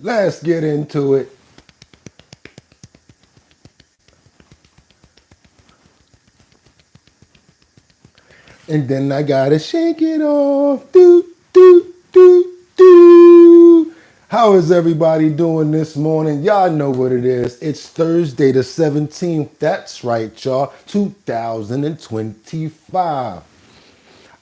Let's get into it. And then I gotta shake it off. Do, do, do, do. How is everybody doing this morning? Y'all know what it is. It's Thursday the 17th. That's right, y'all. 2025.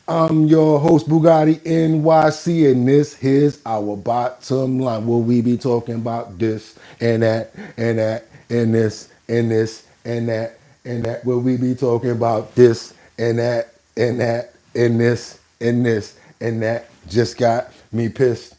I'm your host, Bugatti NYC, and this is our bottom line. Will we be talking about this and that and that and this and this and that and that? Will we be talking about this and that and that and this and this and that? Just got me pissed.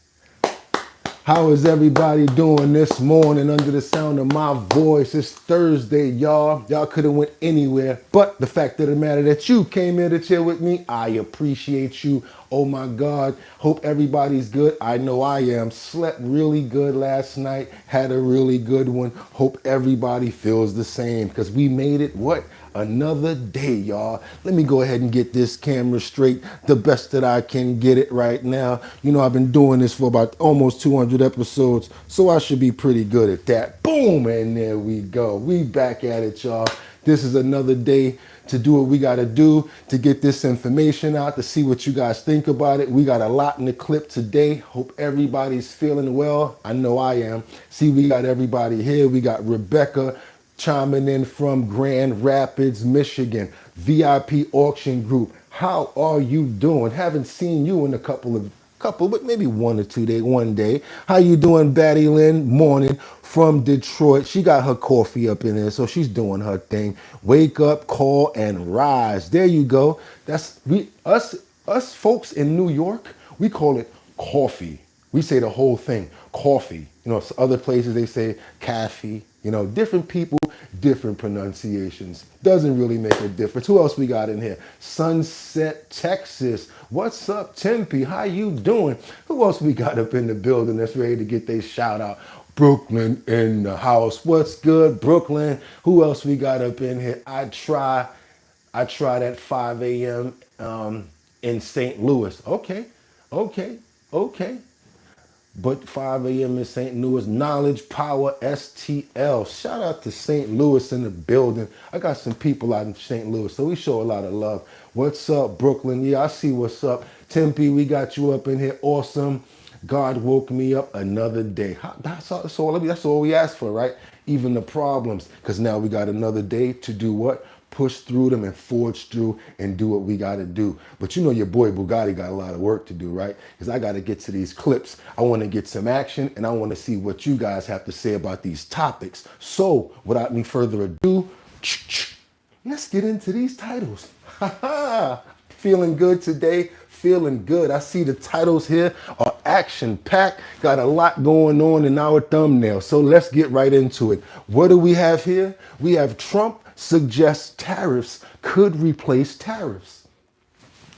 How is everybody doing this morning under the sound of my voice? It's Thursday, y'all. Y'all could have went anywhere, but the fact of the matter that you came here to chill with me, I appreciate you. Oh my God. Hope everybody's good. I know I am. Slept really good last night. Had a really good one. Hope everybody feels the same because we made it, what? Another day, y'all. Let me go ahead and get this camera straight the best that I can get it right now. You know, I've been doing this for about almost 200 episodes, so I should be pretty good at that. Boom, and there we go. We back at it, y'all. This is another day to do what we got to do to get this information out, to see what you guys think about it. We got a lot in the clip today. Hope everybody's feeling well. I know I am. See, we got everybody here. We got Rebecca chiming in from Grand Rapids, Michigan. VIP Auction Group. How are you doing? Haven't seen you in a couple, but maybe 1 or 2 days, one day. How you doing, Batty Lynn? Morning from Detroit. She got her coffee up in there, so she's doing her thing. Wake up, call, and rise. There you go. That's us folks in New York. We call it coffee. We say the whole thing, coffee. You know, other places they say caffee. You know, different people, different pronunciations. Doesn't really make a difference. Who else we got in here? Sunset, Texas. What's up, Tempe? How you doing? Who else we got up in the building that's ready to get their shout out? Brooklyn in the house. What's good, Brooklyn? Who else we got up in here? I tried at 5 a.m. In St. Louis. Okay, okay, okay. But 5 a.m. in St. Louis, Knowledge Power STL. Shout out to St. Louis in the building. I got some people out in St. Louis, so we show a lot of love. What's up, Brooklyn? Yeah, I see what's up. Tempe, we got you up in here. Awesome. God woke me up another day. That's all we asked for, right? Even the problems, because now we got another day to do what? Push through them and forge through and do what we got to do. But you know your boy Bugatti got a lot of work to do, right? Because I got to get to these clips. I want to get some action, and I want to see what you guys have to say about these topics. So without any further ado, let's get into these titles. Feeling good today? Feeling good. I see the titles here are action packed. Got a lot going on in our thumbnail. So let's get right into it. What do we have here? We have Trump suggests tariffs could replace tariffs.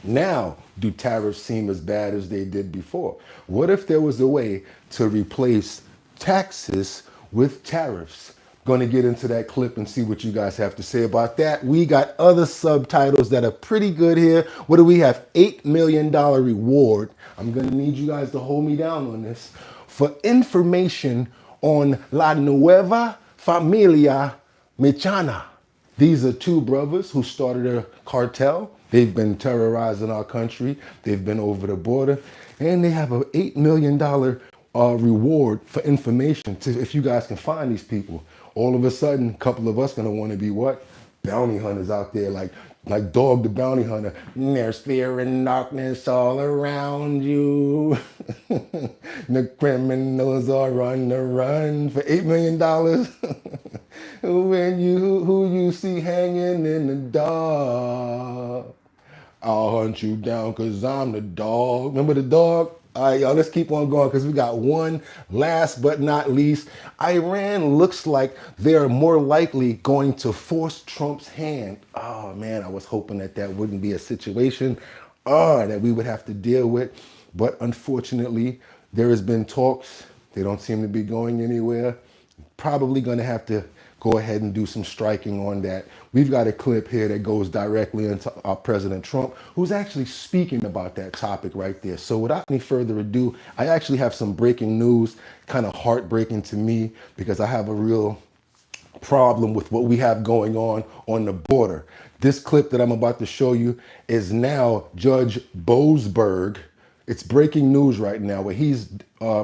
Now, do tariffs seem as bad as they did before? What if there was a way to replace taxes with tariffs? Going to get into that clip and see what you guys have to say about that. We got other subtitles that are pretty good here. What do we have? $8 million reward. I'm going to need you guys to hold me down on this. For information on La Nueva Familia Mexicana. These are two brothers who started a cartel. They've been terrorizing our country. They've been over the border. And they have an $8 million reward for information if you guys can find these people. All of a sudden, a couple of us going to want to be what? Bounty hunters out there like Dog the Bounty Hunter. There's fear and darkness all around you. The criminals are on the run for $8 million. Who you see hanging in the dark, I'll hunt you down because I'm the dog. Remember the dog? All right, y'all, let's keep on going because we got one last but not least. Iran looks like they're more likely going to force Trump's hand. Oh, man, I was hoping that that wouldn't be a situation that we would have to deal with. But unfortunately, there has been talks. They don't seem to be going anywhere. Probably going to have to go ahead and do some striking on that. We've got a clip here that goes directly into President Trump, who's actually speaking about that topic right there. So without any further ado, I actually have some breaking news, kind of heartbreaking to me, because I have a real problem with what we have going on the border. This clip that I'm about to show you is now Judge Boasberg. It's breaking news right now, where he's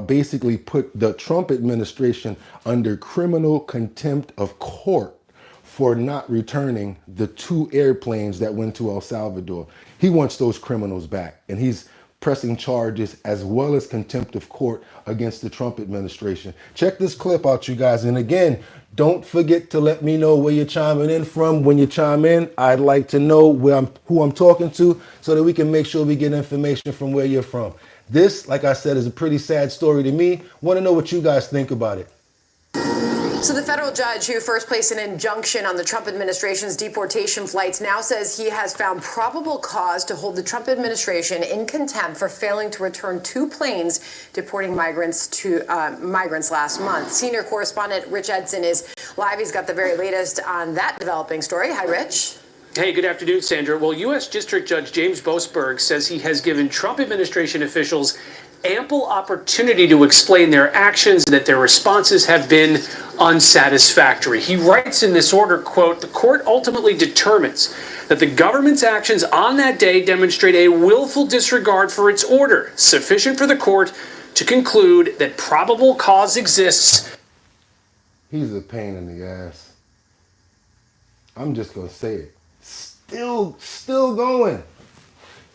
basically put the Trump administration under criminal contempt of court for not returning the 2 airplanes that went to El Salvador. He wants those criminals back, and he's pressing charges as well as contempt of court against the Trump administration. Check this clip out, you guys. And again, don't forget to let me know where you're chiming in from. When you chime in, I'd like to know who I'm talking to, so that we can make sure we get information from where you're from. This, like I said, is a pretty sad story to me. Want to know what you guys think about it. So the federal judge who first placed an injunction on the Trump administration's deportation flights now says he has found probable cause to hold the Trump administration in contempt for failing to return 2 planes deporting migrants last month. Senior correspondent Rich Edson is live. He's got the very latest on that developing story. Hi, Rich. Hey, good afternoon, Sandra. Well, U.S. District Judge James Boasberg says he has given Trump administration officials ample opportunity to explain their actions and that their responses have been unsatisfactory. He writes in this order, quote, "The court ultimately determines that the government's actions on that day demonstrate a willful disregard for its order, sufficient for the court to conclude that probable cause exists." He's a pain in the ass. I'm just gonna say it. Still going.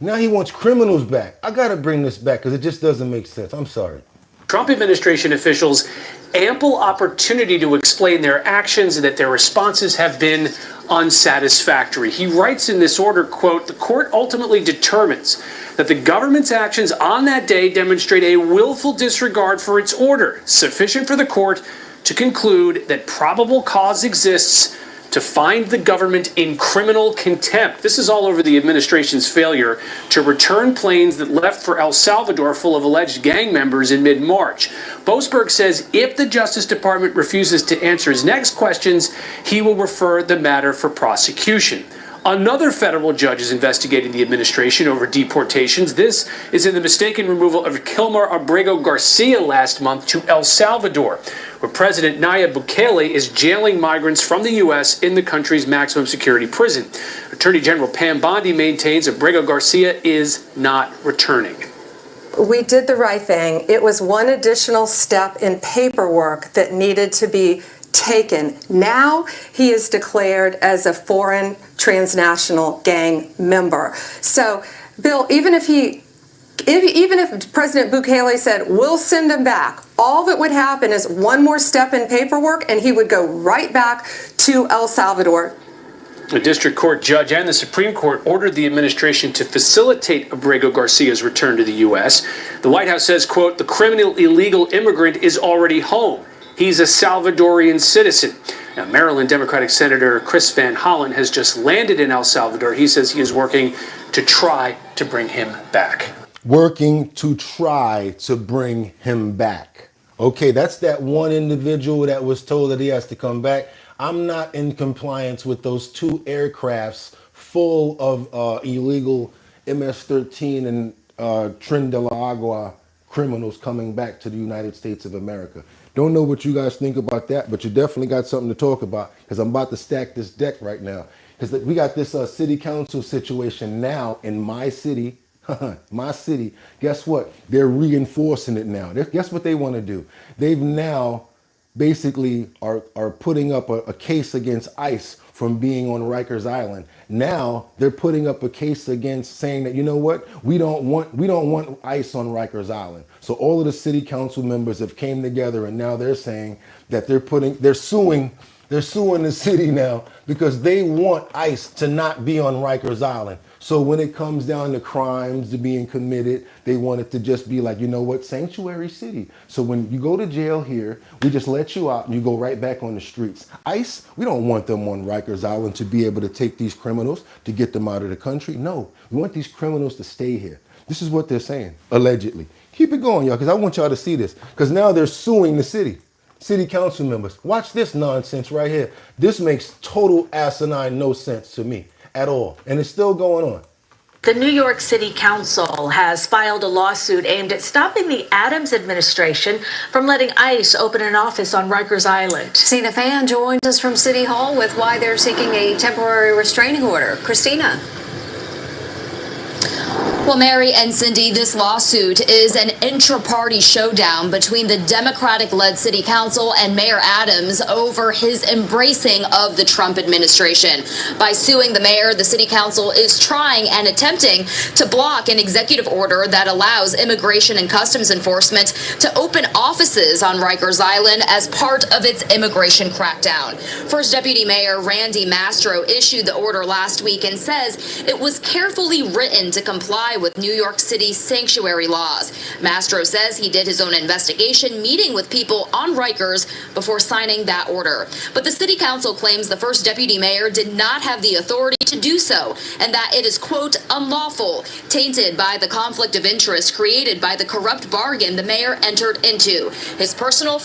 Now he wants criminals back. I gotta bring this back because it just doesn't make sense. I'm sorry. Trump administration officials ample opportunity to explain their actions and that their responses have been unsatisfactory. He writes in this order, quote, "The court ultimately determines that the government's actions on that day demonstrate a willful disregard for its order, sufficient for the court to conclude that probable cause exists to find the government in criminal contempt." This is all over the administration's failure to return planes that left for El Salvador full of alleged gang members in mid-March. Boasberg says if the Justice Department refuses to answer his next questions, he will refer the matter for prosecution. Another federal judge is investigating the administration over deportations. This is in the mistaken removal of Kilmer Abrego Garcia last month to El Salvador, where President Nayib Bukele is jailing migrants from the U.S. in the country's maximum security prison. Attorney General Pam Bondi maintains Abrego Garcia is not returning. We did the right thing. It was one additional step in paperwork that needed to be taken. Now he is declared as a foreign transnational gang member. So, Bill, even if President Bukele said, "We'll send him back," all that would happen is one more step in paperwork and he would go right back to El Salvador. A district court judge and the Supreme Court ordered the administration to facilitate Abrego Garcia's return to the U.S. The White House says, quote, "The criminal illegal immigrant is already home. He's a Salvadorian citizen." Now, Maryland Democratic Senator Chris Van Hollen has just landed in El Salvador. He says he is working to try to bring him back. Working to try to bring him back. Okay, that's that one individual that was told that he has to come back. I'm not in compliance with those 2 aircrafts full of illegal MS-13 and Tren de la Agua criminals coming back to the United States of America. Don't know what you guys think about that, but you definitely got something to talk about, because I'm about to stack this deck right now. Because we got this city council situation now in my city. My city. Guess what? They're reinforcing it now. Guess what they want to do? They've now basically are putting up a case against ICE from being on Rikers Island. Now they're putting up a case against, saying that, you know what, we don't want ICE on Rikers Island. So all of the city council members have came together, and now they're saying that they're suing the city now because they want ICE to not be on Rikers Island. So when it comes down to crimes to being committed, they want it to just be like, you know what, sanctuary city. So when you go to jail here, we just let you out and you go right back on the streets. ICE, we don't want them on Rikers Island to be able to take these criminals to get them out of the country. No, we want these criminals to stay here. This is what they're saying, allegedly. Keep it going, y'all, because I want y'all to see this. Because now they're suing the city. city council members. Watch this nonsense right here. This makes total asinine no sense to me at all. And it's still going on. The New York City Council has filed a lawsuit aimed at stopping the Adams administration from letting ICE open an office on Rikers Island. Christina Fan joins us from City Hall with why they're seeking a temporary restraining order. Christina. Well, Mary and Cindy, this lawsuit is an intra-party showdown between the Democratic-led city council and Mayor Adams over his embracing of the Trump administration. By suing the mayor, the city council is trying and attempting to block an executive order that allows Immigration and Customs Enforcement to open offices on Rikers Island as part of its immigration crackdown. First Deputy Mayor Randy Mastro issued the order last week and says it was carefully written to comply with New York City's sanctuary laws. Mastro says he did his own investigation, meeting with people on Rikers before signing that order. But the city council claims the first deputy mayor did not have the authority to do so, and that it is, quote, unlawful, tainted by the conflict of interest created by the corrupt bargain the mayor entered into. His personal...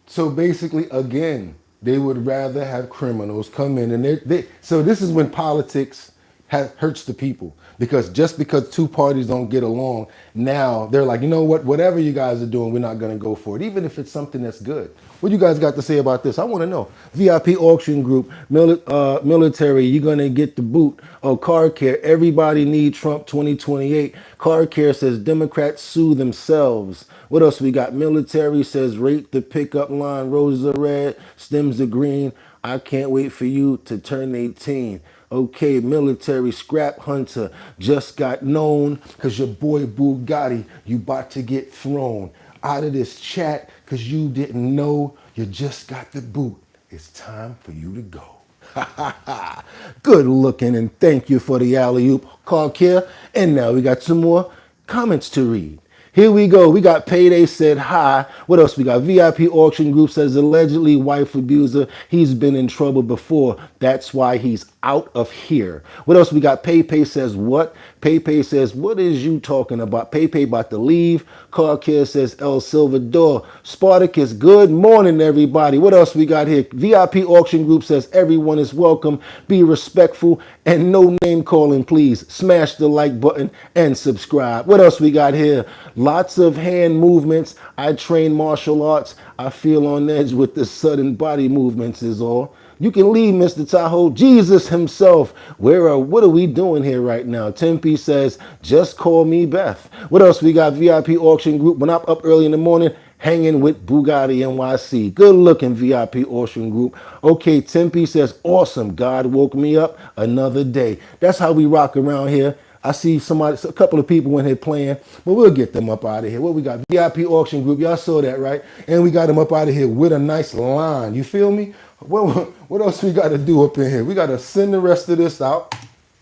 So basically, again, they would rather have criminals come in and so this is when politics hurts the people. Because just because two parties don't get along, now they're like, you know what, whatever you guys are doing, we're not going to go for it, even if it's something that's good. What you guys got to say about this? I want to know. VIP auction group, military, you're going to get the boot. Oh, car care, everybody need Trump 2028. Car care says Democrats sue themselves. What else we got? Military says rate the pickup line, roses are red, stems are green. I can't wait for you to turn 18. Okay, military scrap hunter just got known because your boy Bugatti, you about to get thrown out of this chat because you didn't know you just got the boot. It's time for you to go. Good looking, and thank you for the alley-oop, Cartel. And now we got some more comments to read. Here we go. We got Payday said hi. What else we got? VIP auction group says allegedly wife abuser. He's been in trouble before. That's why he's out of here. What else we got? PayPay says what? PayPay says, what is you talking about? PayPay about to leave. Carcare says El Salvador. Spartacus, good morning, everybody. What else we got here? VIP auction group says everyone is welcome. Be respectful and no name calling, please. Smash the like button and subscribe. What else we got here? Lots of hand movements. I train martial arts. I feel on edge with the sudden body movements is all. You can leave, Mr. Tahoe. Jesus himself. What are we doing here right now? Tempe says, just call me Beth. What else we got? VIP auction group. When I'm up early in the morning, hanging with Bugatti NYC. Good looking VIP auction group. Okay, Tempe says, awesome. God woke me up another day. That's how we rock around here. I see a couple of people in here playing, but we'll get them up out of here. What we got? VIP auction group. Y'all saw that, right? And we got them up out of here with a nice line. You feel me? What else we got to do up in here? We got to send the rest of this out.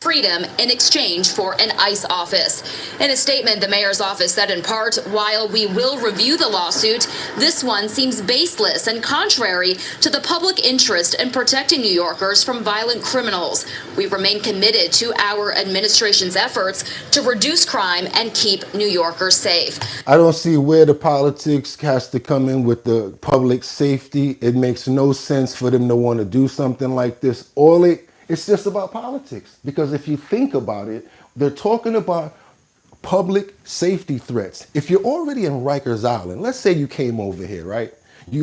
Freedom in exchange for an ICE office. In a statement, the mayor's office said in part, while we will review the lawsuit, this one seems baseless and contrary to the public interest in protecting New Yorkers from violent criminals. We remain committed to our administration's efforts to reduce crime and keep New Yorkers safe. I don't see where the politics has to come in with the public safety. It makes no sense for them to want to do something like this. It's just about politics, because if you think about it, they're talking about public safety threats. If you're already in Rikers Island, let's say you came over here, right?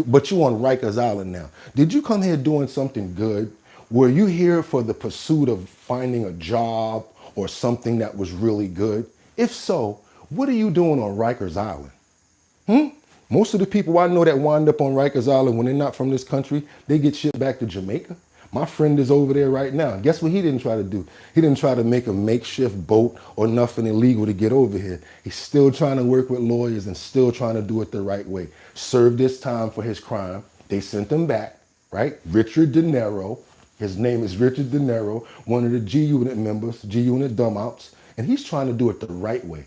But you're on Rikers Island now. Did you come here doing something good? Were you here for the pursuit of finding a job or something that was really good? If so, what are you doing on Rikers Island? Most of the people I know that wind up on Rikers Island when they're not from this country, they get shipped back to Jamaica. My friend is over there right now. Guess what he didn't try to do? He didn't try to make a makeshift boat or nothing illegal to get over here. He's still trying to work with lawyers and still trying to do it the right way. Served his time for his crime. They sent him back, right? Richard De Niro. His name is Richard De Niro, one of the G Unit members, G Unit dumbouts. And he's trying to do it the right way.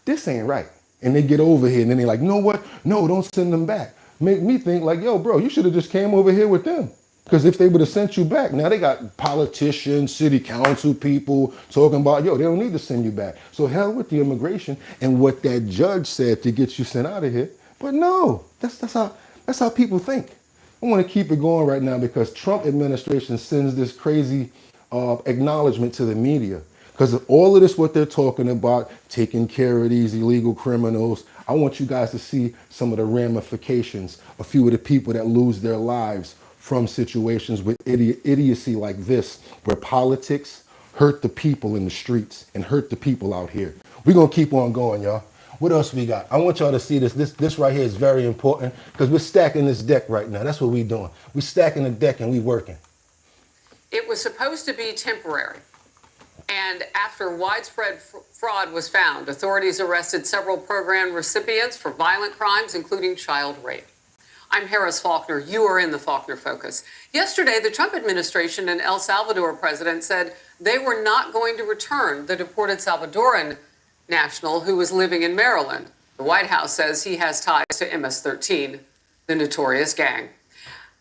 This ain't right. And they get over here and then they're like, you know what? No, don't send them back. Make me think like, yo, bro, you should have just came over here with them. Because if they would have sent you back, now they got politicians, city council people talking about, yo, they don't need to send you back. So hell with the immigration. And what that judge said to get you sent out of here, But no, that's how people think. I want to keep it going right now because Trump administration sends this crazy acknowledgement to the media because of all of this, what they're talking about, taking care of these illegal criminals. I want you guys to see some of the ramifications, a few of the people that lose their lives from situations with idiocy like this, where politics hurt the people in the streets and hurt the people out here. We're going to keep on going, y'all. What else we got? I want y'all to see this. This right here is very important because we're stacking this deck right now. That's what we're doing. We're stacking the deck and we working. It was supposed to be temporary. And after widespread fraud was found, authorities arrested several program recipients for violent crimes, including child rape. I'm Harris Faulkner. You are in the Faulkner Focus. Yesterday, the Trump administration and El Salvador president said they were not going to return the deported Salvadoran national who was living in Maryland. The White House says he has ties to MS-13, the notorious gang.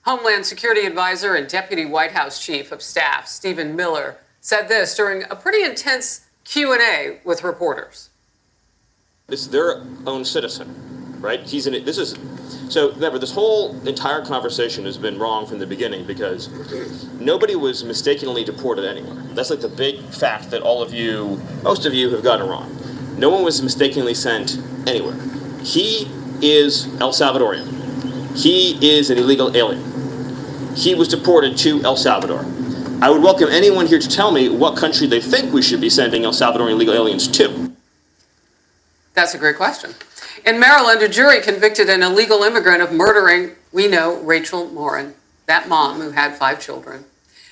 Homeland Security Advisor and Deputy White House Chief of Staff Stephen Miller said this during a pretty intense Q&A with reporters. It's their own citizen, right? So remember, this whole entire conversation has been wrong from the beginning because nobody was mistakenly deported anywhere. That's like the big fact that most of you have gotten wrong. No one was mistakenly sent anywhere. He is El Salvadorian. He is an illegal alien. He was deported to El Salvador. I would welcome anyone here to tell me what country they think we should be sending El Salvadorian illegal aliens to. That's a great question. In Maryland, a jury convicted an illegal immigrant of murdering, we know, Rachel Morin, that mom who had 5 children.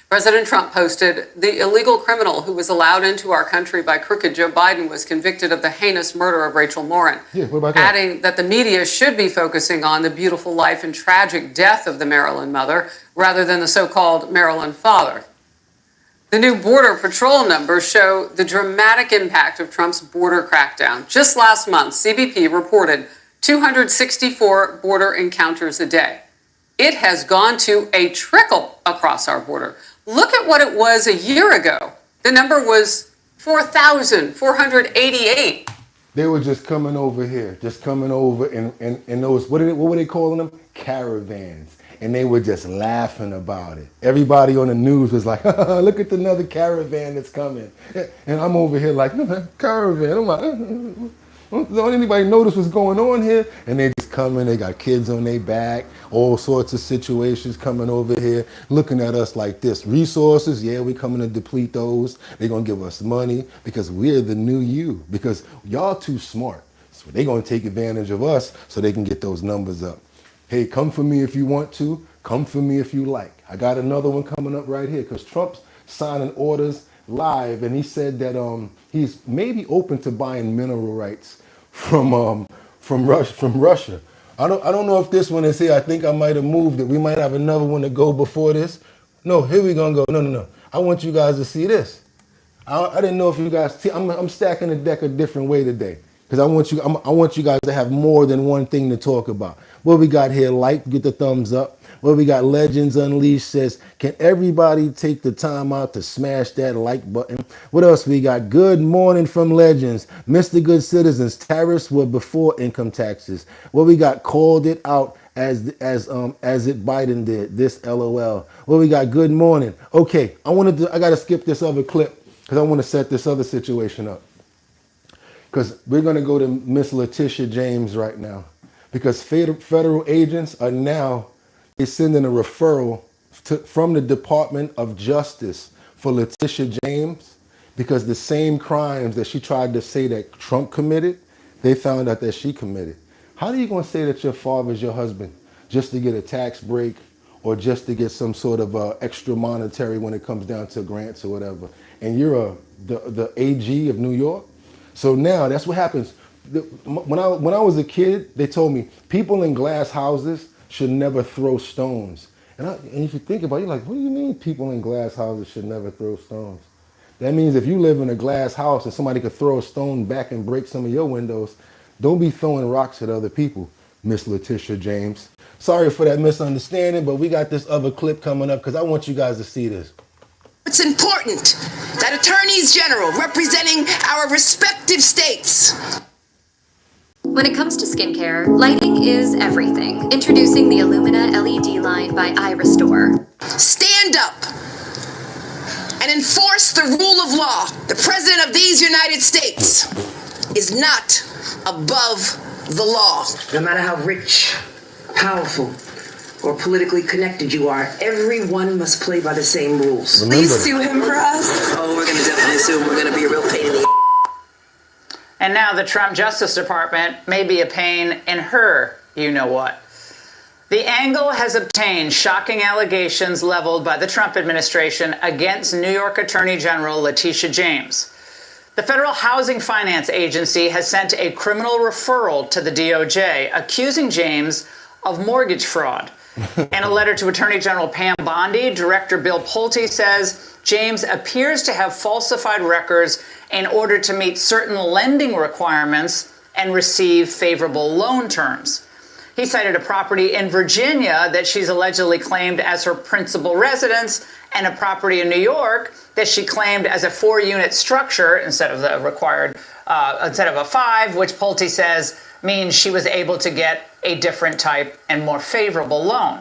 President Trump posted, the illegal criminal who was allowed into our country by crooked Joe Biden was convicted of the heinous murder of Rachel Morin, adding that the media should be focusing on the beautiful life and tragic death of the Maryland mother rather than the so-called Maryland father. The new Border Patrol numbers show the dramatic impact of Trump's border crackdown. Just last month, CBP reported 264 border encounters a day. It has gone to a trickle across our border. Look at what it was a year ago. The number was 4,488. They were just coming over here, and those, what were they calling them? Caravans. And they were just laughing about it. Everybody on the news was like, look at another caravan that's coming. And I'm over here like, caravan. I'm like, don't anybody notice what's going on here? And they just coming, they got kids on their back, all sorts of situations coming over here, looking at us like this. Resources, yeah, we coming to deplete those. They're going to give us money because we're the new you, because y'all too smart. So they're going to take advantage of us so they can get those numbers up. Hey, come for me if you want to. Come for me if you like. I got another one coming up right here because Trump's signing orders live, and he said that he's maybe open to buying mineral rights from Russia. I don't know if this one is here. I think I might have moved it. We might have another one to go before this. No, here we gonna go. No. I want you guys to see this. I didn't know if you guys see. I'm stacking the deck a different way today because I want you guys to have more than one thing to talk about. What we got here, get the thumbs up. What we got, Legends Unleashed says, can everybody take the time out to smash that like button? What else we got? Good morning from Legends. Mr. Good Citizens, tariffs were before income taxes. What we got, called it out as it Biden did. This LOL. What we got, good morning. Okay, I got to skip this other clip because I want to set this other situation up. Because we're going to go to Miss Letitia James right now. Because federal agents are now sending a referral from the Department of Justice for Letitia James because the same crimes that she tried to say that Trump committed, they found out that she committed. How are you going to say that your father's your husband just to get a tax break or just to get some sort of extra monetary when it comes down to grants or whatever? And you're the AG of New York? So now that's what happens. When I was a kid, they told me people in glass houses should never throw stones. And if you think about it, you're like, what do you mean people in glass houses should never throw stones? That means if you live in a glass house and somebody could throw a stone back and break some of your windows, don't be throwing rocks at other people, Miss Letitia James. Sorry for that misunderstanding, but we got this other clip coming up because I want you guys to see this. It's important that attorneys general representing our respective states When it comes to skincare, lighting is everything. Introducing the Illumina LED line by iRestore. Stand up and enforce the rule of law. The President of these United States is not above the law. No matter how rich, powerful, or politically connected you are, everyone must play by the same rules. Please sue him for us. Oh, we're gonna definitely sue him. We're gonna be a real pain in the And now the Trump Justice Department may be a pain in her you-know-what. The Angle has obtained shocking allegations leveled by the Trump administration against New York Attorney General Letitia James. The Federal Housing Finance Agency has sent a criminal referral to the DOJ accusing James of mortgage fraud. In a letter to Attorney General Pam Bondi, Director Bill Pulte says James appears to have falsified records in order to meet certain lending requirements and receive favorable loan terms. He cited a property in Virginia that she's allegedly claimed as her principal residence and a property in New York that she claimed as a 4-unit structure instead of the required, instead of a 5, which Pulte says means she was able to get a different type and more favorable loan.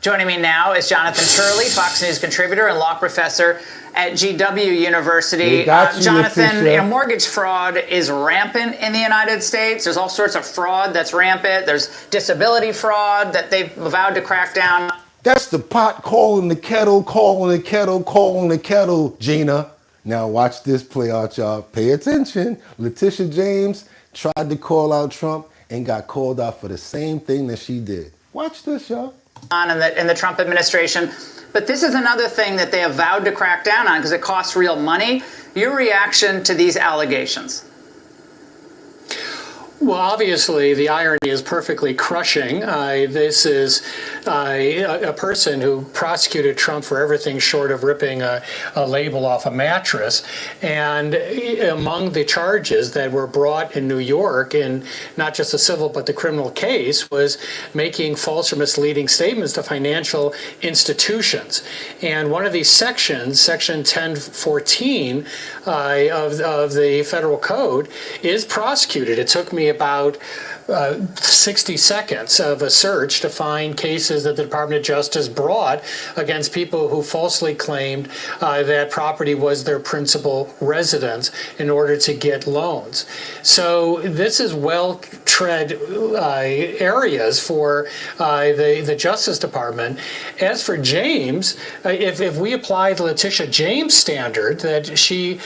Joining me now is Jonathan Turley, Fox News contributor and law professor at GW University. Jonathan, mortgage fraud is rampant in the United States. There's all sorts of fraud that's rampant. There's disability fraud that they've vowed to crack down. That's the pot calling the kettle, calling the kettle, calling the kettle, Gina. Now watch this play out, y'all. Pay attention. Letitia James tried to call out Trump and got called out for the same thing that she did. Watch this, y'all. In the Trump administration. But this is another thing that they have vowed to crack down on because it costs real money. Your reaction to these allegations? Well, obviously, the irony is perfectly crushing. This is a person who prosecuted Trump for everything short of ripping a label off a mattress. And among the charges that were brought in New York, in not just the civil but the criminal case, was making false or misleading statements to financial institutions. And one of these sections, Section 1014 of the federal code, is prosecuted. It took me about 60 seconds of a search to find cases that the Department of Justice brought against people who falsely claimed that property was their principal residence in order to get loans. So this is well-tread areas for the Justice Department. As for James, if we apply the Letitia James standard that she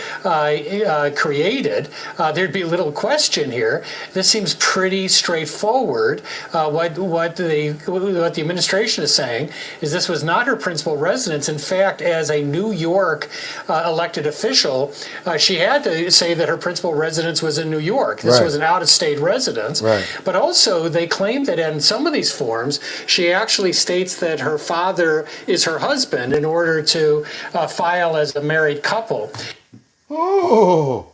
created, there'd be little question here. This seems pretty straightforward. What the administration is saying is this was not her principal residence. In fact, as a New York elected official, she had to say that her principal residence was in New York. This was an out-of-state residence. But also, they claim that in some of these forms, she actually states that her father is her husband in order to file as a married couple. Oh,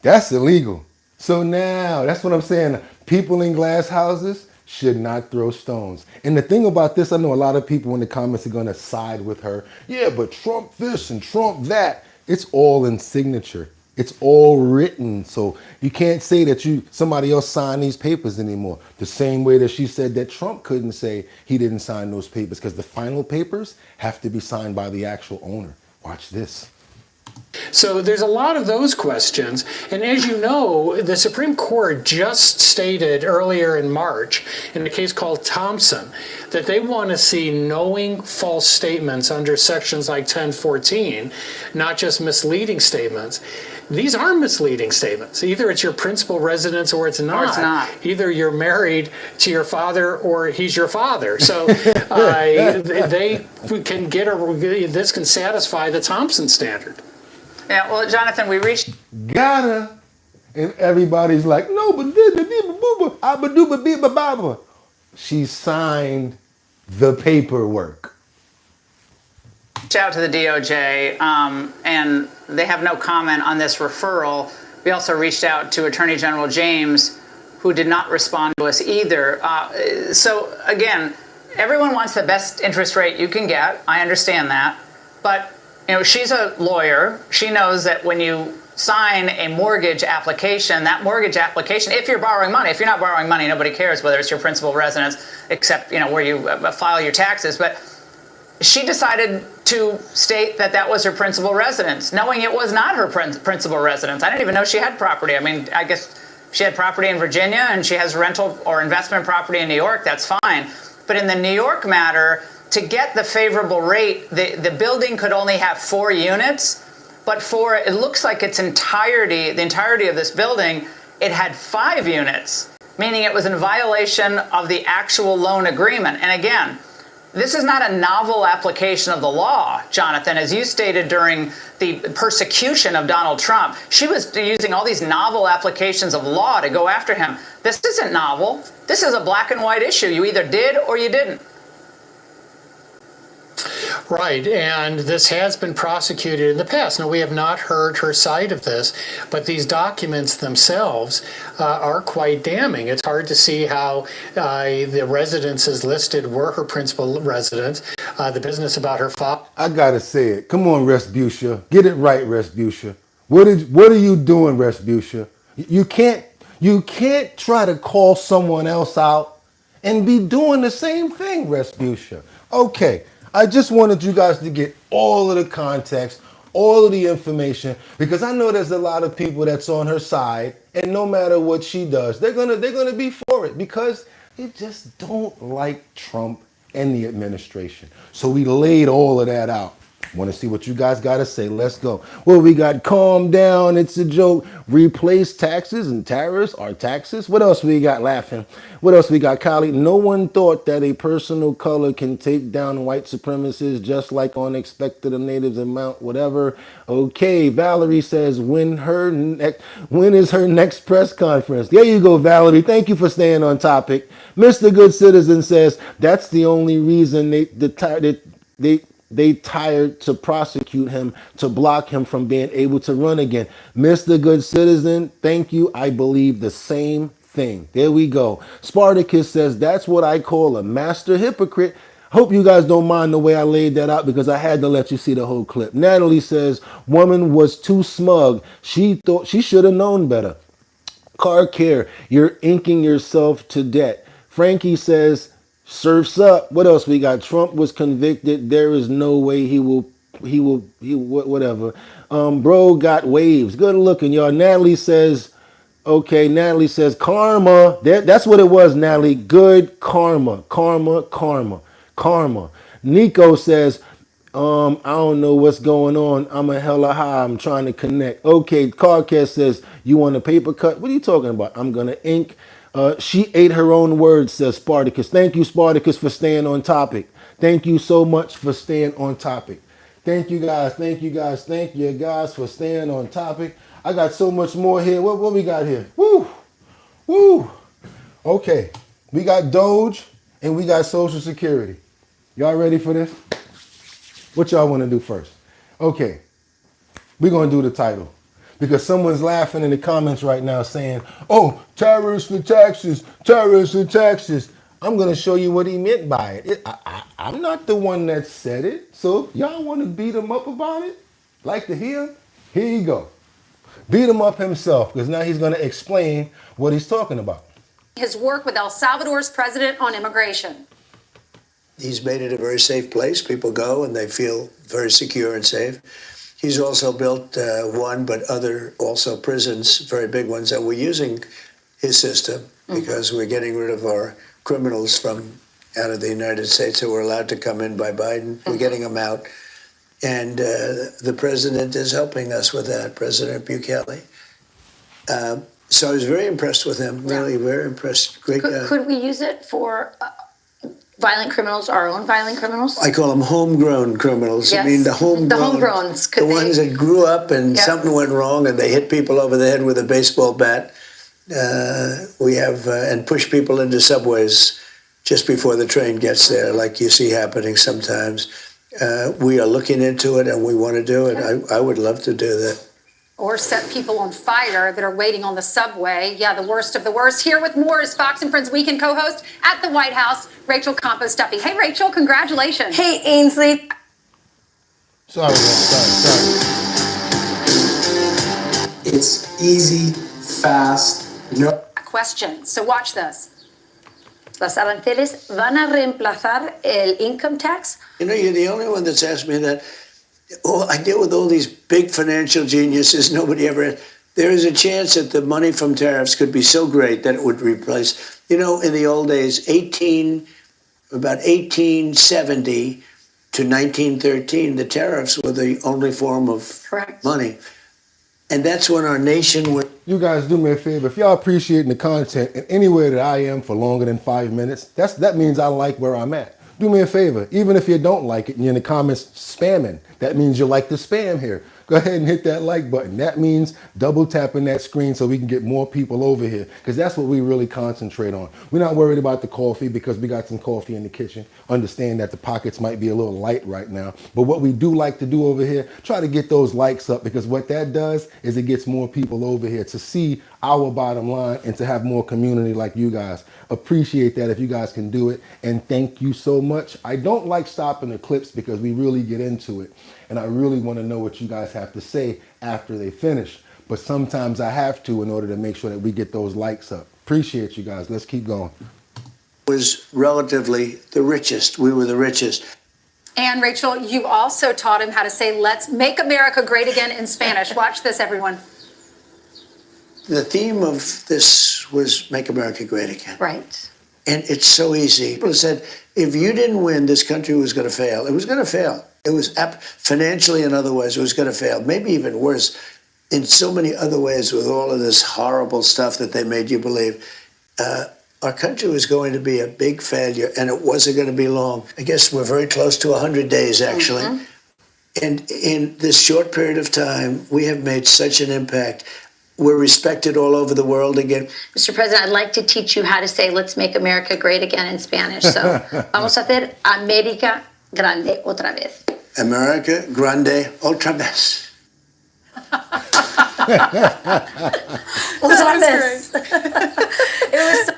that's illegal. So now, that's what I'm saying. People in glass houses should not throw stones. And the thing about this, I know a lot of people in the comments are going to side with her. Yeah, but Trump this and Trump that. It's all in signature. It's all written. So you can't say that somebody else signed these papers anymore. The same way that she said that Trump couldn't say he didn't sign those papers because the final papers have to be signed by the actual owner. Watch this. So there's a lot of those questions. And as you know, the Supreme Court just stated earlier in March in a case called Thompson that they want to see knowing false statements under sections like 1014, not just misleading statements. These are misleading statements. Either it's your principal residence or it's not. Or it's not. Either you're married to your father or he's your father. So they can this can satisfy the Thompson standard. Yeah, well, Jonathan, we reached... Gotta. And everybody's like, no, but she signed the paperwork. Reached out to the DOJ, and they have no comment on this referral. We also reached out to Attorney General James, who did not respond to us either. So, again, everyone wants the best interest rate you can get. I understand that. But she's a lawyer. She knows that when you sign a mortgage application. That mortgage application, if you're borrowing money, if you're not borrowing money, nobody cares whether it's your principal residence, except, where you file your taxes. But she decided to state that that was her principal residence, knowing it was not her principal residence. I didn't even know she had property. I mean, I guess she had property in Virginia and she has rental or investment property in New York, that's fine. But in the New York matter, to get the favorable rate, the building could only have 4 units, but for, it looks like the entirety of this building, it had 5 units, meaning it was in violation of the actual loan agreement. And again, this is not a novel application of the law, Jonathan. As you stated during the persecution of Donald Trump, she was using all these novel applications of law to go after him. This isn't novel. This is a black and white issue. You either did or you didn't. Right, and this has been prosecuted in the past. Now, we have not heard her side of this, but these documents themselves are quite damning. It's hard to see how the residences listed were her principal residence. The business about her father. I gotta say it. Come on, Respucia. Get it right, Respucia. What are you doing, Respucia? You can't try to call someone else out and be doing the same thing, Respucia. Okay. I just wanted you guys to get all of the context, all of the information, because I know there's a lot of people that's on her side, and no matter what she does, they're gonna be for it because they just don't like Trump and the administration. So we laid all of that out. Want to see what you guys got to say? Let's go. Well, we got calm down. It's a joke. Replace taxes and tariffs are taxes. What else we got laughing? What else we got, Kylie? No one thought that a person of color can take down white supremacists just like unexpected of natives and Mount whatever. Okay, Valerie says when is her next press conference? There you go, Valerie. Thank you for staying on topic. Mr. Good Citizen says that's the only reason they tired to prosecute him, to block him from being able to run again. Mr. Good Citizen, thank you. I believe the same thing. There we go. Spartacus says, that's what I call a master hypocrite. Hope you guys don't mind the way I laid that out because I had to let you see the whole clip. Natalie says, woman was too smug. She thought she should have known better. Car care, you're inking yourself to debt. Frankie says, surfs up. What else we got? Trump was convicted. There is no way he will whatever. Bro got waves. Good looking, y'all. Natalie says karma. That's what it was, Natalie. Good karma. Nico says, I don't know what's going on. I'm a hella high. I'm trying to connect. Okay, Carcast says, you want a paper cut? What are you talking about? I'm gonna ink. She ate her own words, says Spartacus. Thank you, Spartacus, for staying on topic. Thank you so much for staying on topic. Thank you guys for staying on topic. I got so much more here. What we got here? Woo. Okay, we got Doge and we got Social Security. Y'all ready for this? What y'all want to do first? Okay, we're going to do the title. Because someone's laughing in the comments right now saying, oh, tariffs for taxes. I'm going to show you what he meant by it. I'm not the one that said it. So y'all want to beat him up about it? Like to hear? Here you go. Beat him up himself because now he's going to explain what he's talking about. His work with El Salvador's president on immigration. He's made it a very safe place. People go and they feel very secure and safe. He's also built one, but other also prisons, very big ones, and we're using his system because we're getting rid of our criminals from out of the United States who were allowed to come in by Biden. We're getting them out. And the president is helping us with that, President Bukele. So I was very impressed with him, really very impressed. Great guy. Could we use it for violent criminals, our own violent criminals? I call them homegrown criminals. Yes. I mean, the homegrowns. The ones that grew up and something went wrong and they hit people over the head with a baseball bat. We have, and push people into subways just before the train gets there, like you see happening sometimes. We are looking into it and we want to do it. I would love to do that. Or set people on fire that are waiting on the subway. Yeah, the worst of the worst. Here with more is Fox and Friends Weekend co-host at the White House, Rachel Campos-Duffy. Hey, Rachel, congratulations. Hey, Ainsley. Sorry. It's easy, fast, no. Question. So watch this. Los aranceles van a reemplazar el income tax. You know, you're the only one that's asked me that. Oh, I deal with all these big financial geniuses. Nobody ever. There is a chance that the money from tariffs could be so great that it would replace. You know, in the old days, about 1870 to 1913, the tariffs were the only form of money. And that's when our nation would. You guys do me a favor. If y'all appreciating the content in anywhere that I am for longer than 5 minutes, that means I like where I'm at. Do me a favor. Even if you don't like it and you're in the comments spamming, that means you like the spam here. Go ahead and hit that like button. That means double tapping that screen so we can get more people over here, because that's what we really concentrate on. We're not worried about the coffee because we got some coffee in the kitchen. Understand that the pockets might be a little light right now. But what we do like to do over here, try to get those likes up, because what that does is it gets more people over here to see our bottom line and to have more community like you guys. Appreciate that if you guys can do it. And thank you so much. I don't like stopping the clips because we really get into it. And I really want to know what you guys have to say after they finish. But sometimes I have to in order to make sure that we get those likes up. Appreciate you guys. Let's keep going. Was relatively the richest. We were the richest. And Rachel, you also taught him how to say, let's make America great again in Spanish. Watch this, everyone. The theme of this was Make America Great Again. Right. And it's so easy. People said, if you didn't win, this country was going to fail. It was going to fail. It was financially and otherwise, it was going to fail. Maybe even worse, in so many other ways with all of this horrible stuff that they made you believe. Our country was going to be a big failure, and it wasn't going to be long. I guess we're very close to 100 days, actually. Mm-hmm. And in this short period of time, we have made such an impact. We're respected all over the world again. Mr. President, I'd like to teach you how to say, let's make America great again in Spanish. So, vamos a hacer América grande otra vez. America grande otra vez. Otra vez. It was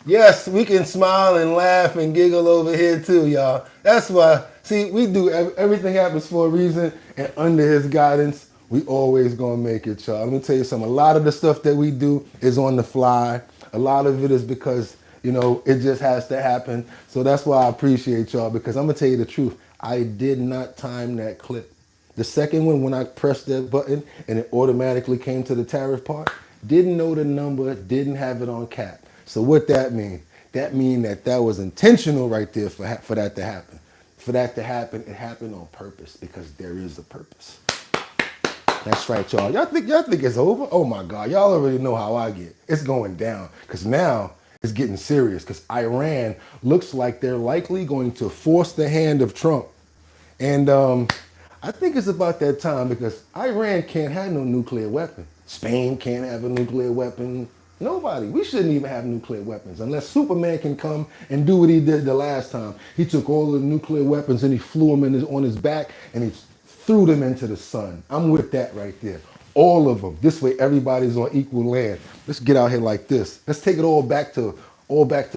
Yes, we can smile and laugh and giggle over here too, y'all. That's why, see, we do, everything happens for a reason, and under his guidance, we always gonna make it, y'all. Let me tell you something. A lot of the stuff that we do is on the fly. A lot of it is because, you know, it just has to happen. So that's why I appreciate y'all, because I'm gonna tell you the truth. I did not time that clip. The second one, when I pressed that button and it automatically came to the tariff part, didn't know the number, didn't have it on cap. So what that mean? That mean that was intentional right there for that to happen. For that to happen, it happened on purpose, because there is a purpose. That's right, y'all. Y'all think it's over? Oh my God, y'all already know how I get. It's going down, because now it's getting serious, because Iran looks like they're likely going to force the hand of Trump. And I think it's about that time, because Iran can't have no nuclear weapon. Spain can't have a nuclear weapon. Nobody. We shouldn't even have nuclear weapons unless Superman can come and do what he did the last time. He took all the nuclear weapons and he flew them on his back and he threw them into the sun. I'm with that right there. All of them. This way everybody's on equal land. Let's get out here like this. Let's take it all back to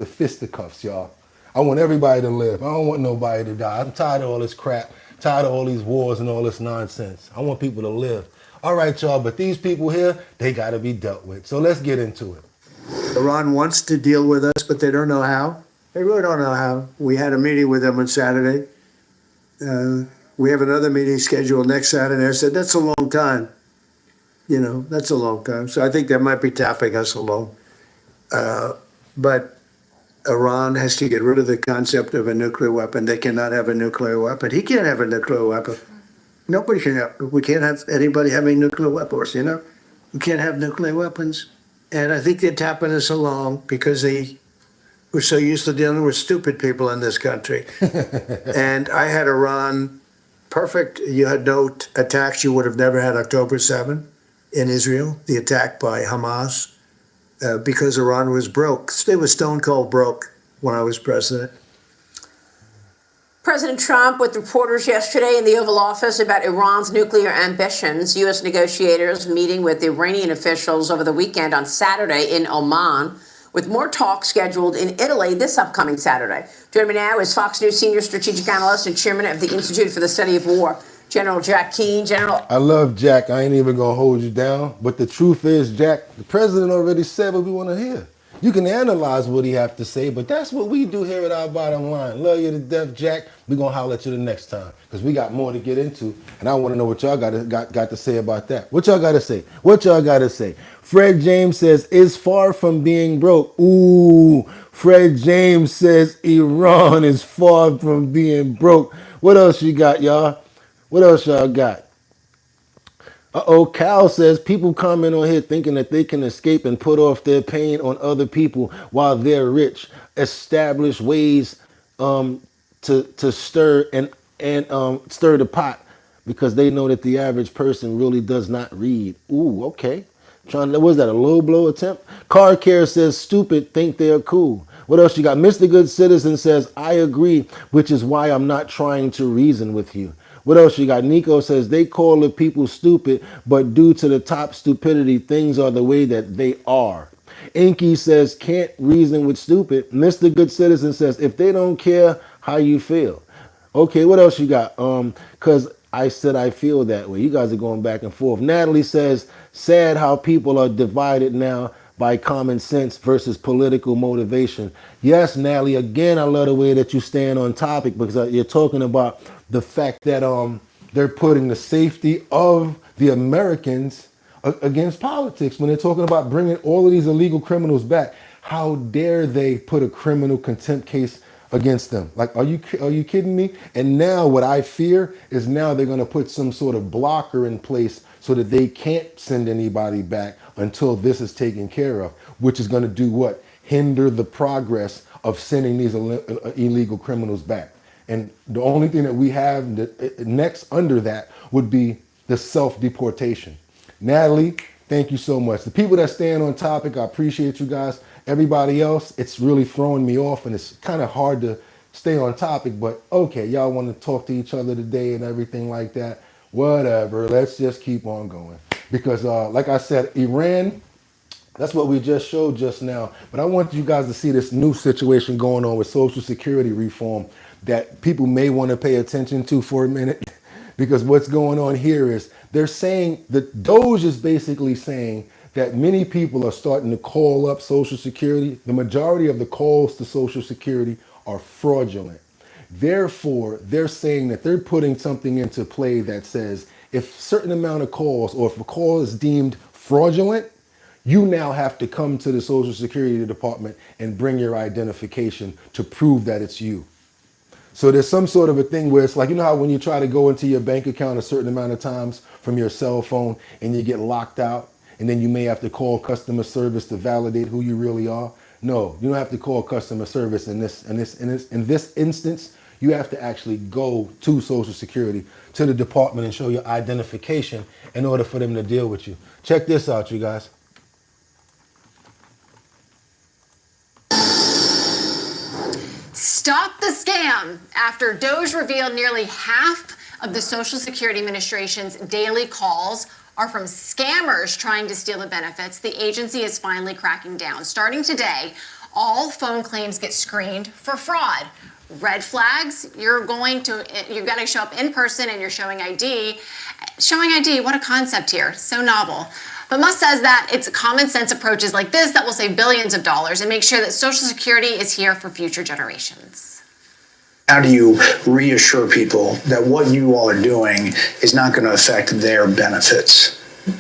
fisticuffs, y'all. I want everybody to live. I don't want nobody to die. I'm tired of all this crap. Tired of all these wars and all this nonsense. I want people to live. All right, y'all, but these people here, they got to be dealt with. So let's get into it. Iran wants to deal with us, but they don't know how. They really don't know how. We had a meeting with them on Saturday. We have another meeting scheduled next Saturday. I said, that's a long time. You know, that's a long time. So I think they might be tapping us along. But Iran has to get rid of the concept of a nuclear weapon. They cannot have a nuclear weapon. He can't have a nuclear weapon. Nobody can have. We can't have anybody having nuclear weapons, you know? We can't have nuclear weapons. And I think they're tapping us along because we're so used to dealing with stupid people in this country. And I had Iran perfect. You had no attacks. You would have never had October 7 in Israel, the attack by Hamas, because Iran was broke. They were stone cold broke when I was president. President Trump with reporters yesterday in the Oval Office about Iran's nuclear ambitions. U.S. negotiators meeting with Iranian officials over the weekend on Saturday in Oman, with more talks scheduled in Italy this upcoming Saturday. Joining me now is Fox News senior strategic analyst and chairman of the Institute for the Study of War, General Jack Keane, General. I love Jack. I ain't even gonna hold you down. But the truth is, Jack, the president already said what we want to hear. You can analyze what he have to say, but that's what we do here at Our Bottom Line. Love you to death, Jack. We gonna holler at you the next time because we got more to get into, and I want to know what y'all got to say about that. What y'all got to say? What y'all got to say? Fred James says is far from being broke. Ooh, Fred James says Iran is far from being broke. What else you got, y'all? What else y'all got? Cal says people comment on here thinking that they can escape and put off their pain on other people while they're rich. Establish ways to stir and stir the pot because they know that the average person really does not read. Ooh, okay. Was that a low blow attempt? Car Care says stupid think they're cool. What else you got? Mr. Good Citizen says I agree, which is why I'm not trying to reason with you. What else you got? Nico says they call the people stupid, but due to the top stupidity, things are the way that they are. Inky says can't reason with stupid. Mr. Good Citizen says if they don't care how you feel. Okay, what else you got? Because I said I feel that way. You guys are going back and forth. Natalie says sad how people are divided now by common sense versus political motivation. Yes, Natalie, again, I love the way that you stand on topic because you're talking about the fact that they're putting the safety of the Americans against politics when they're talking about bringing all of these illegal criminals back. How dare they put a criminal contempt case against them? Like, are you kidding me? And now what I fear is now they're going to put some sort of blocker in place so that they can't send anybody back until this is taken care of, which is going to do what? Hinder the progress of sending these illegal criminals back. And the only thing that we have next under that would be the self-deportation. Natalie, thank you so much. The people that stand on topic, I appreciate you guys. Everybody else, it's really throwing me off and it's kind of hard to stay on topic, but okay, y'all want to talk to each other today and everything like that. Whatever, let's just keep on going. Because like I said, Iran, that's what we just showed just now. But I want you guys to see this new situation going on with Social Security reform that people may want to pay attention to for a minute. Because what's going on here is they're saying that Doge is basically saying that many people are starting to call up Social Security. The majority of the calls to Social Security are fraudulent. Therefore, they're saying that they're putting something into play that says if a certain amount of calls or if a call is deemed fraudulent, you now have to come to the Social Security Department and bring your identification to prove that it's you. So there's some sort of a thing where it's like, you know how when you try to go into your bank account a certain amount of times from your cell phone and you get locked out and then you may have to call customer service to validate who you really are? No, you don't have to call customer service in this instance. You have to actually go to Social Security, to the department and show your identification in order for them to deal with you. Check this out, you guys. Stop the scam after Doge revealed nearly half of the Social Security Administration's daily calls are from scammers trying to steal the benefits. The agency is finally cracking down. Starting today, all phone claims get screened for fraud. Red flags, you've got to show up in person and you're showing ID. Showing ID, what a concept here, so novel. But Musk says that it's common sense approaches like this that will save billions of dollars and make sure that Social Security is here for future generations. How do you reassure people that what you all are doing is not going to affect their benefits?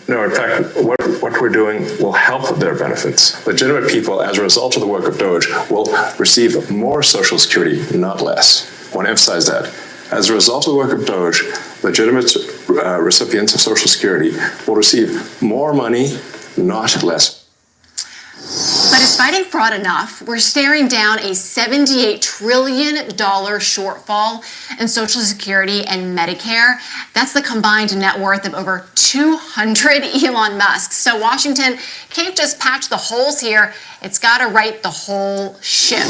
No, in fact, what we're doing will help their benefits. Legitimate people, as a result of the work of Doge, will receive more Social Security, not less. I want to emphasize that. As a result of the work of Doge, legitimate recipients of Social Security will receive more money, not less. But is fighting fraud enough? We're staring down a $78 trillion shortfall in Social Security and Medicare. That's the combined net worth of over 200 Elon Musks. So Washington can't just patch the holes here. It's got to right the whole ship.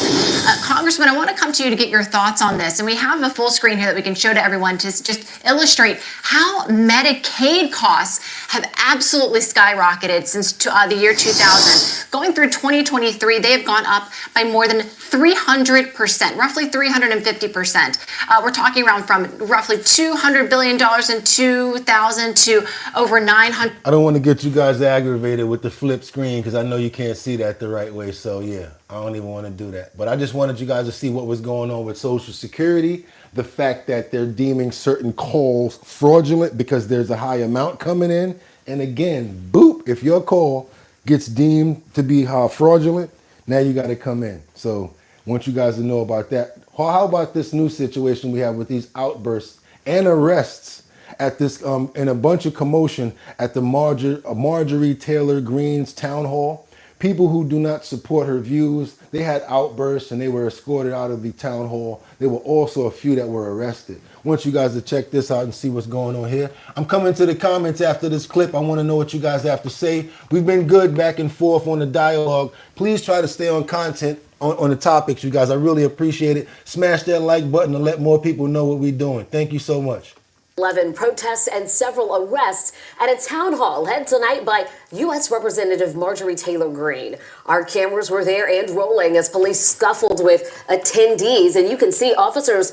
Congressman, I want to come to you to get your thoughts on this. And we have a full screen here that we can show to everyone to just illustrate how Medicaid costs have absolutely skyrocketed since the year 2000. Going through 2020 2023, they have gone up by more than 300%, roughly 350%. We're talking around from roughly $200 billion in 2000 to over 900. I don't want to get you guys aggravated with the flip screen because I know you can't see that the right way. So yeah, I don't even want to do that. But I just wanted you guys to see what was going on with Social Security. The fact that they're deeming certain calls fraudulent because there's a high amount coming in. And again, boop, if your call gets deemed to be fraudulent, now you got to come in. So I want you guys to know about that. How about this new situation we have with these outbursts and arrests at this and a bunch of commotion at the Marjorie Taylor Greene's town hall? People who do not support her views, they had outbursts and they were escorted out of the town hall. There were also a few that were arrested. I want you guys to check this out and see what's going on here. I'm coming to the comments after this clip. I want to know what you guys have to say. We've been good back and forth on the dialogue. Please try to stay on content on the topics, you guys. I really appreciate it. Smash that like button to let more people know what we're doing. Thank you so much. 11 protests and several arrests at a town hall held tonight by U.S. Representative Marjorie Taylor Greene. Our cameras were there and rolling as police scuffled with attendees, and you can see officers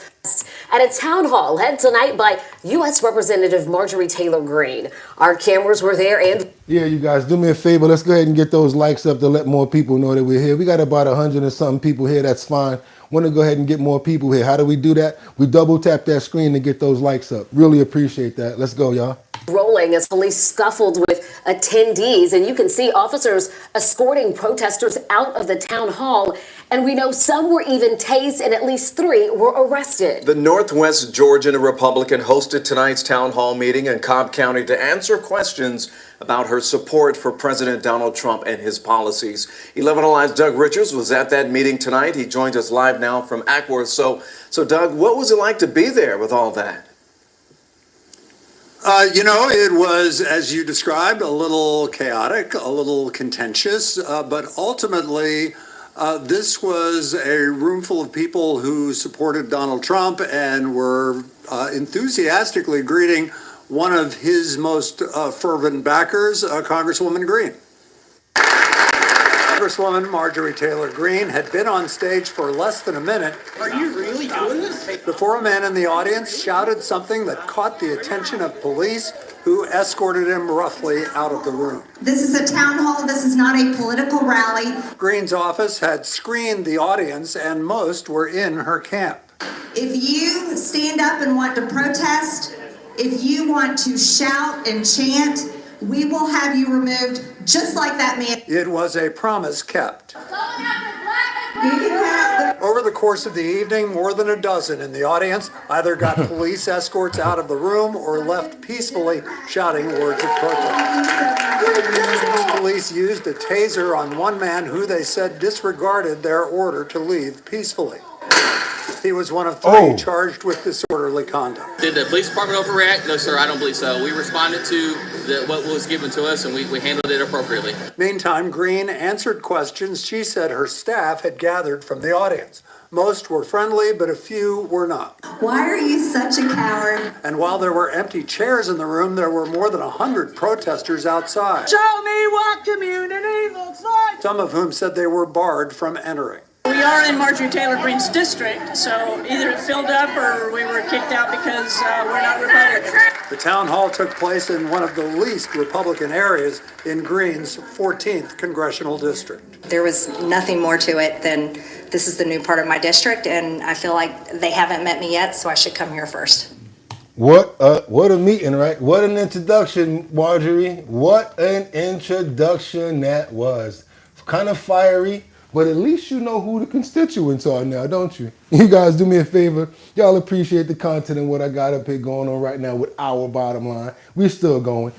at a town hall held tonight by U.S. Representative Marjorie Taylor Greene. Our cameras were there and... Yeah, you guys, do me a favor. Let's go ahead and get those likes up to let more people know that we're here. We got about 100 and something people here. That's fine. Want to go ahead and get more people here. How do we do that? We double tap that screen to get those likes up. Really appreciate that. Let's go, y'all. Rolling as police scuffled with attendees, and you can see officers escorting protesters out of the town hall, and we know some were even tased and at least 3 were arrested. The Northwest Georgian Republican hosted tonight's town hall meeting in Cobb County to answer questions about her support for President Donald Trump and his policies. 11 Alive's Doug Richards was at that meeting tonight. He joins us live now from Ackworth. So Doug, what was it like to be there with all that? It was, as you described, a little chaotic, a little contentious, but ultimately this was a room full of people who supported Donald Trump and were enthusiastically greeting one of his most fervent backers, Congresswoman Greene. Congresswoman Marjorie Taylor Greene had been on stage for less than a minute. Are you really doing this? Before a man in the audience shouted something that caught the attention of police, who escorted him roughly out of the room. This is a town hall. This is not a political rally. Greene's office had screened the audience, and most were in her camp. If you stand up and want to protest, if you want to shout and chant, we will have you removed just like that man. It was a promise kept. Over the course of the evening, more than a dozen in the audience either got police escorts out of the room or left peacefully shouting words of protest. Police used a taser on one man who they said disregarded their order to leave peacefully. He was one of 3 charged with disorderly conduct. Did the police department overreact? No, sir, I don't believe so. We responded to what was given to us, and we handled it appropriately. Meantime, Greene answered questions she said her staff had gathered from the audience. Most were friendly, but a few were not. Why are you such a coward? And while there were empty chairs in the room, there were more than 100 protesters outside. Show me what community looks like. Some of whom said they were barred from entering. We are in Marjorie Taylor Greene's district, so either it filled up or we were kicked out because we're not Republicans. The town hall took place in one of the least Republican areas in Greene's 14th congressional district. There was nothing more to it than this is the new part of my district, and I feel like they haven't met me yet, so I should come here first. What a meeting, right? What an introduction, Marjorie. What an introduction that was. Kind of fiery. But at least you know who the constituents are now, don't you? You guys do me a favor. Y'all appreciate the content and what I got up here going on right now with our bottom line. We're still going.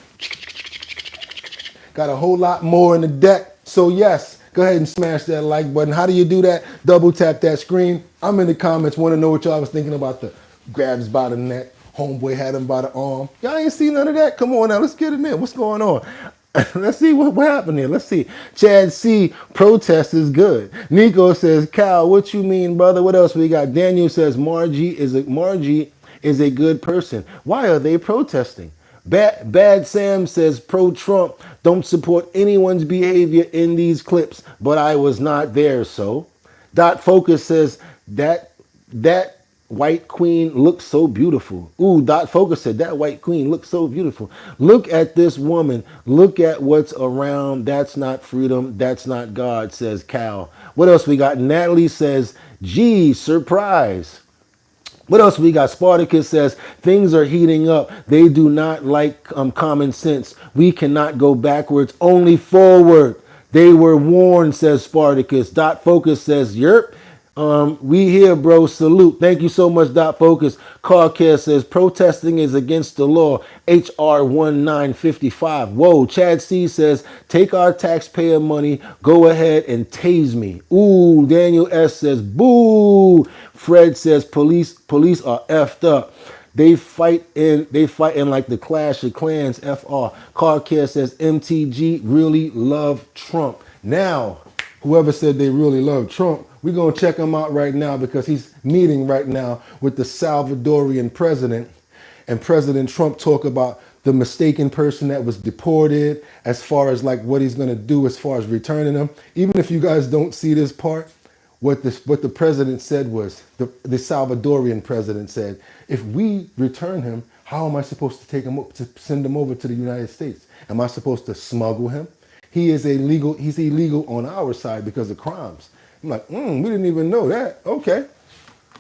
Got a whole lot more in the deck. So yes, go ahead and smash that like button. How do you do that? Double tap that screen. I'm in the comments. Want to know what y'all was thinking about the grabs by the neck. Homeboy had him by the arm. Y'all ain't seen none of that? Come on now, let's get in there. What's going on? Let's see what happened here. Let's see. Chad C. Protest is good. Nico says, Cal, what you mean, brother? What else we got? Daniel says, Margie is a good person. Why are they protesting? Bad Sam says pro-Trump, don't support anyone's behavior in these clips, but I was not there, so. Dot Focus says that white queen looks so beautiful. Ooh, Dot Focus said that white queen looks so beautiful. Look at this woman. Look at what's around. That's not freedom. That's not God, says Cal. What else we got? Natalie says, gee, surprise. What else we got? Spartacus says, things are heating up. They do not like common sense. We cannot go backwards, only forward. They were warned, says Spartacus. Dot Focus says, yerp. We here, bro. Salute. Thank you so much, Dot Focus. Car Care says, protesting is against the law. HR 1955. Whoa. Chad C says, take our taxpayer money. Go ahead and tase me. Ooh. Daniel S says, boo. Fred says, police are effed up. They fight in like the Clash of Clans. FR. Car Care says, MTG really love Trump. Now, whoever said they really love Trump, we're going to check him out right now because he's meeting right now with the Salvadorian president. And President Trump talk about the mistaken person that was deported, as far as like what he's going to do as far as returning them. Even if you guys don't see this part, what the president said was, the Salvadorian president said, if we return him, how am I supposed to take him up to send him over to the United States? Am I supposed to smuggle him? He's illegal on our side because of crimes. I'm like, we didn't even know that. Okay.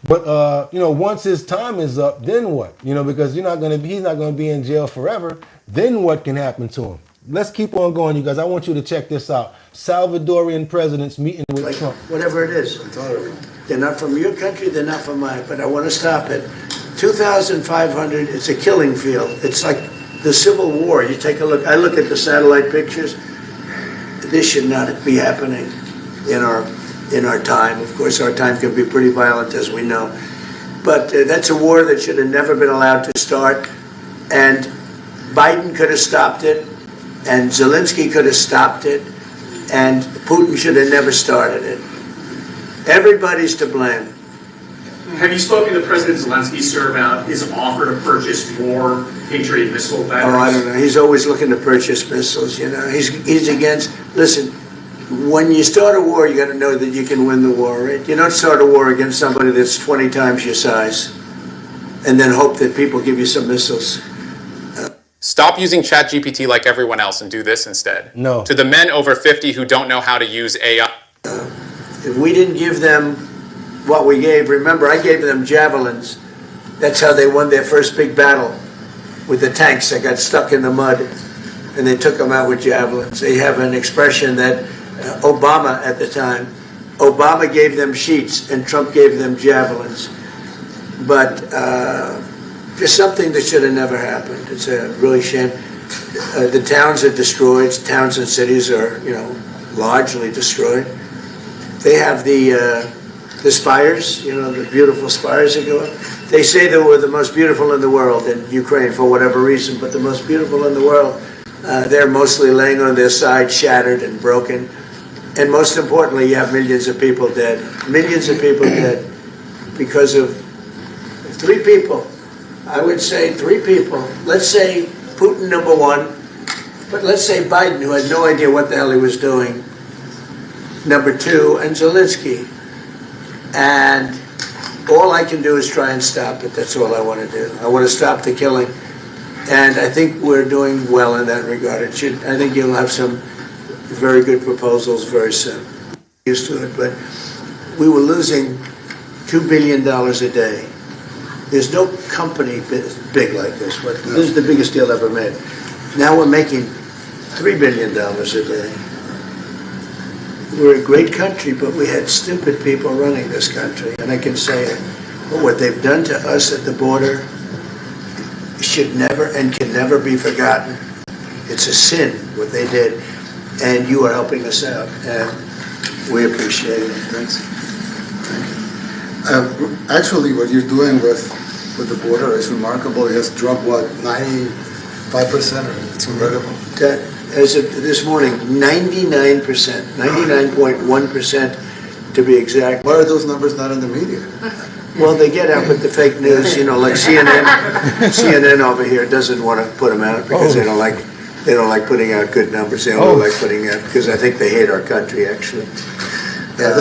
But once his time is up, then what? Because he's not gonna be in jail forever. Then what can happen to him? Let's keep on going, you guys. I want you to check this out. Salvadorian presidents meeting with Trump. Whatever it is. They're not from your country, they're not from mine, but I want to stop it. 2,500, it's a killing field. It's like the Civil War. You take a look, I look at the satellite pictures. This should not be happening in our time. Of course, our time can be pretty violent, as we know. But that's a war that should have never been allowed to start. And Biden could have stopped it, and Zelensky could have stopped it, and Putin should have never started it. Everybody's to blame. Have you spoken to President Zelensky, sir, about his offer to purchase more Patriot missile batteries? Oh, I don't know. He's always looking to purchase missiles, He's against, listen, when you start a war, you got to know that you can win the war, right? You don't start a war against somebody that's 20 times your size and then hope that people give you some missiles. Stop using ChatGPT like everyone else and do this instead. No. To the men over 50 who don't know how to use AI. If we didn't give them what we gave, remember, I gave them javelins. That's how they won their first big battle with the tanks that got stuck in the mud, and they took them out with javelins. They have an expression that Obama at the time, Obama gave them sheets and Trump gave them javelins. But just something that should have never happened. It's a really shame. The towns are destroyed. Towns and cities are, largely destroyed. They have the spires, the beautiful spires that go up. They say they were the most beautiful in the world in Ukraine for whatever reason, but the most beautiful in the world, they're mostly laying on their side, shattered and broken. And most importantly, you have millions of people dead. Millions of people dead because of 3 people. I would say 3 people. Let's say Putin, number 1, but let's say Biden, who had no idea what the hell he was doing, number 2, and Zelensky. And all I can do is try and stop it. That's all I want to do. I want to stop the killing. And I think we're doing well in that regard. I think you'll have some very good proposals very soon. Used to it, but we were losing $2 billion a day. There's no company big like this, but this is the biggest deal ever made. Now we're making $3 billion a day. We're a great country, but we had stupid people running this country, and I can say it. But what they've done to us at the border should never and can never be forgotten. It's a sin, what they did, and you are helping us out, and we appreciate it. Thanks. Actually, what you're doing with the border is remarkable. It has dropped, 95%? It's incredible. As of this morning, 99%, 99.1% to be exact. Why are those numbers not in the media? Well, they get out with the fake news, like CNN over here doesn't want to put them out because they don't like putting out good numbers. They only like putting out, because I think they hate our country, actually. Yeah,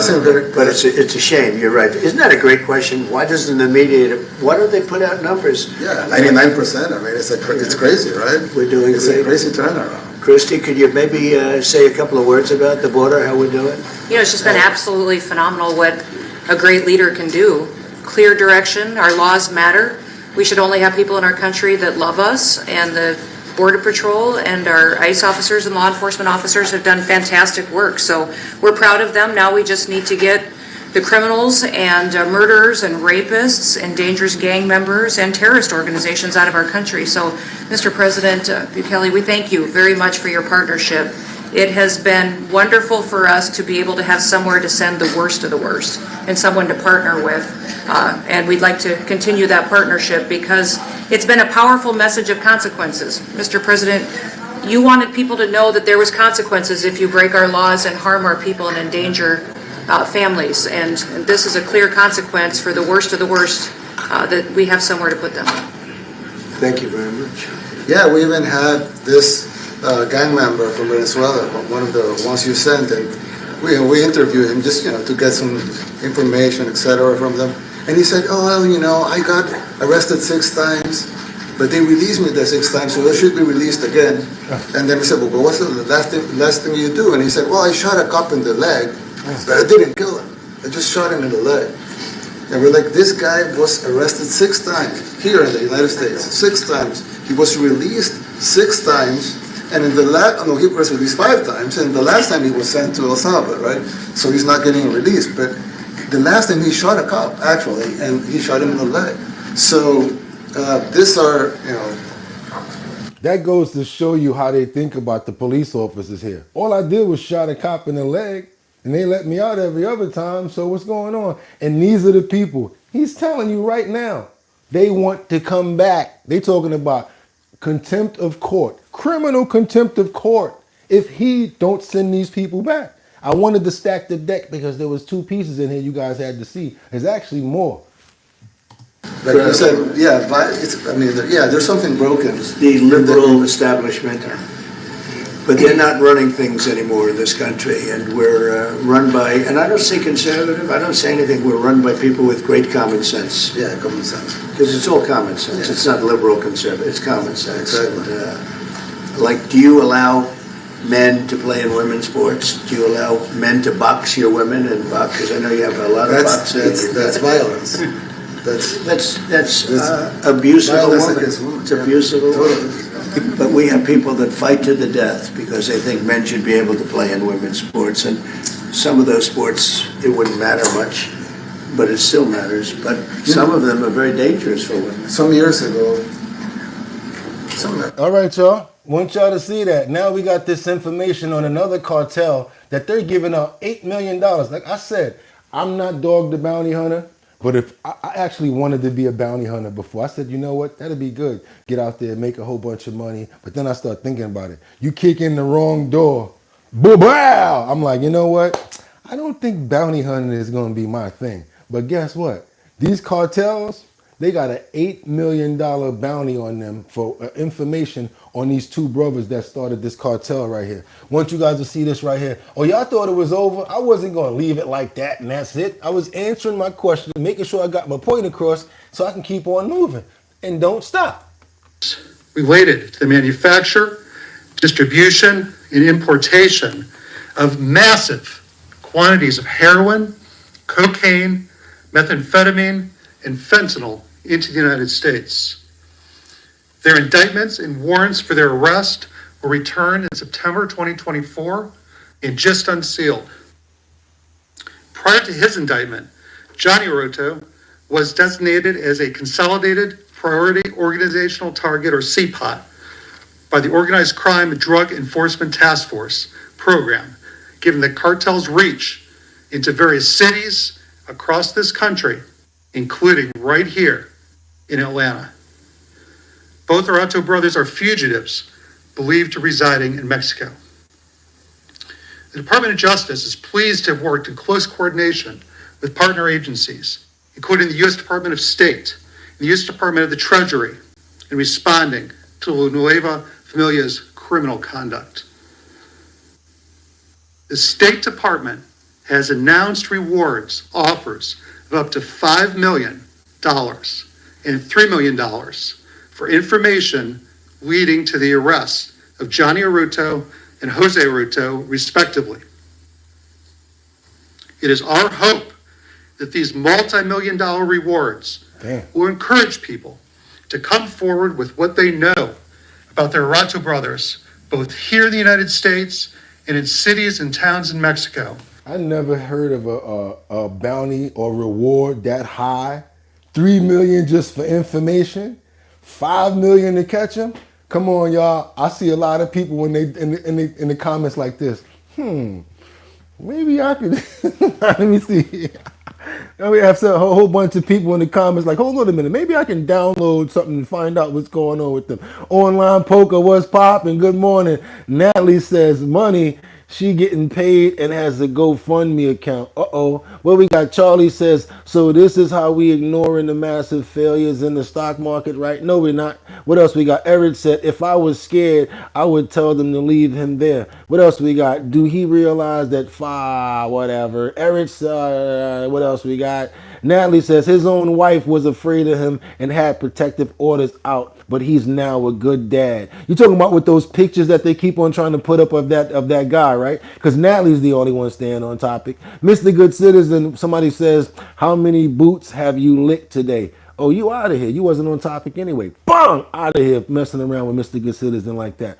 but it's a shame. You're right. Isn't that a great question? Why doesn't the media? Why don't they put out numbers? Yeah, 99%. I mean, it's crazy, right? We're doing It's a crazy turnaround. Christy, could you maybe say a couple of words about the border? How we're doing? It's just been absolutely phenomenal what a great leader can do. Clear direction. Our laws matter. We should only have people in our country that love us, and the Border Patrol and our ICE officers and law enforcement officers have done fantastic work. So we're proud of them. Now we just need to get the criminals and murderers and rapists and dangerous gang members and terrorist organizations out of our country. So, Mr. President Bukele, we thank you very much for your partnership. It has been wonderful for us to be able to have somewhere to send the worst of the worst and someone to partner with. And we'd like to continue that partnership because it's been a powerful message of consequences. Mr. President, you wanted people to know that there was consequences if you break our laws and harm our people and endanger families. And this is a clear consequence for the worst of the worst, that we have somewhere to put them. Thank you very much. Yeah, we even had this gang member from Venezuela, one of the ones you sent, and we interviewed him just to get some information, etc. from them. And he said, I got arrested 6 times, but they released me the 6 times, so I should be released again. And then we said, well, what's the last thing you do? And he said, well, I shot a cop in the leg, but I didn't kill him. I just shot him in the leg. And we're like, this guy was arrested 6 times here in the United States, 6 times. He was released 6 times. And in the he was released 5 times, and the last time he was sent to El Salvador, right? So he's not getting released. But the last time he shot a cop, actually, and he shot him in the leg. So these are, That goes to show you how they think about the police officers here. All I did was shot a cop in the leg, and they let me out every other time, so what's going on? And these are the people. He's telling you right now, they want to come back. They talking about contempt of court, criminal contempt of court, if he don't send these people back. I wanted to stack the deck because there was 2 pieces in here you guys had to see. There's actually more. Like you said, there's something broken. The liberal establishment, but they're not running things anymore in this country, and we're run by, and I don't say conservative, I don't say anything, we're run by people with great common sense. Yeah, common sense. Because it's all common sense. Yeah. It's not liberal conservative, it's common sense. Exactly. And, do you allow men to play in women's sports? Do you allow men to box your women and box? Because I know you have a lot of boxing. That's violence. That's abuse of a woman. It's abuse of a woman. But we have people that fight to the death because they think men should be able to play in women's sports. And some of those sports, it wouldn't matter much, but it still matters. But some of them are very dangerous for women. Some years ago. All right, y'all. Want y'all to see that. Now we got this information on another cartel that they're giving out $8 million. Like I said, I'm not Dog the Bounty Hunter. But if I actually wanted to be a bounty hunter before, I said, you know what, that'd be good. Get out there, make a whole bunch of money. But then I start thinking about it. You kick in the wrong door, bow! I'm like, you know what? I don't think bounty hunting is going to be my thing. But guess what? These cartels, they got an $8 million bounty on them for information on these 2 brothers that started this cartel right here. Want you guys to see this right here. Oh, y'all thought it was over? I wasn't going to leave it like that and that's it. I was answering my question, making sure I got my point across so I can keep on moving and don't stop. Related to the manufacture, distribution, and importation of massive quantities of heroin, cocaine, methamphetamine, and fentanyl into the United States. Their indictments and warrants for their arrest were returned in September 2024 and just unsealed. Prior to his indictment, Johnny Orotto was designated as a Consolidated Priority Organizational Target, or CPOT, by the Organized Crime and Drug Enforcement Task Force program, given the cartel's reach into various cities across this country, including right here in Atlanta. Both Orotto brothers are fugitives believed to be residing in Mexico. The Department of Justice is pleased to have worked in close coordination with partner agencies including the U.S. Department of State and the U.S. Department of the Treasury, in responding to La Nueva Familia's criminal conduct. The State Department has announced rewards offers of up to $5 million and $3 million for information leading to the arrest of Johnny Arruto and Jose Arruto, respectively. It is our hope that these multi-million-dollar rewards will encourage people to come forward with what they know about their Arruto brothers, both here in the United States and in cities and towns in Mexico. I never heard of a bounty or reward that high. $3 million just for information, $5 million to catch them. Come on, y'all. I see a lot of people when they in the comments like this. Maybe I could. Let me see. Now we have a whole bunch of people in the comments like, hold on a minute. Maybe I can download something and find out what's going on with them. Online poker, what's popping? Good morning. Natalie says money. She getting paid and has a GoFundMe account. Uh-oh. Well, we got Charlie says, so this is how we ignoring the massive failures in the stock market, right? No, we're not. What else we got? Eric said, if I was scared, I would tell them to leave him there. What else we got? Do he realize that whatever. Eric's, what else we got? Natalie says his own wife was afraid of him and had protective orders out, but he's now a good dad. You talking about with those pictures that they keep on trying to put up of that guy, right? Because Natalie's the only one staying on topic. Mr. Good Citizen, somebody says, how many boots have you licked today? Oh, you out of here. You wasn't on topic anyway. Bang! Out of here messing around with Mr. Good Citizen like that.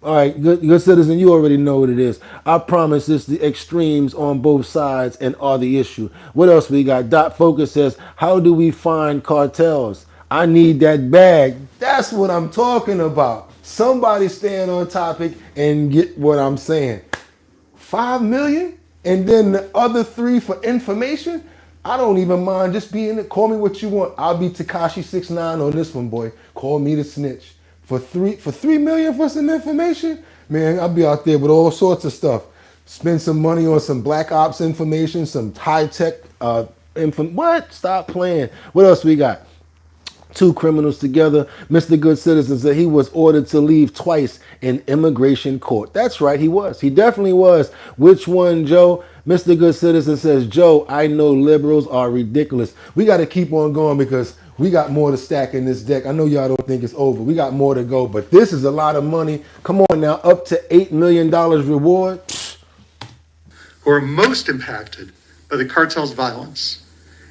All right, good citizen, you already know what it is. I promise it's the extremes on both sides and are the issue. What else we got? Dot Focus says, how do we find cartels? I need that bag. That's what I'm talking about. Somebody stand on topic and get what I'm saying. 5 million? And then the other 3 for information? I don't even mind just being it. Call me what you want. I'll be Tekashi 6ix9ine on this one, boy. Call me the snitch. For $3 million for some information, man, I'll be out there with all sorts of stuff. Spend some money on some black ops information, some high tech what? Stop playing. What else we got? 2 criminals together. Mr. Good Citizen said he was ordered to leave twice in immigration court. That's right, he was. He definitely was. Which one, Joe? Mr. Good Citizen says, Joe, I know liberals are ridiculous. We got to keep on going because we got more to stack in this deck. I know y'all don't think it's over. We got more to go, but this is a lot of money. Come on now, up to $8 million reward. Who are most impacted by the cartel's violence.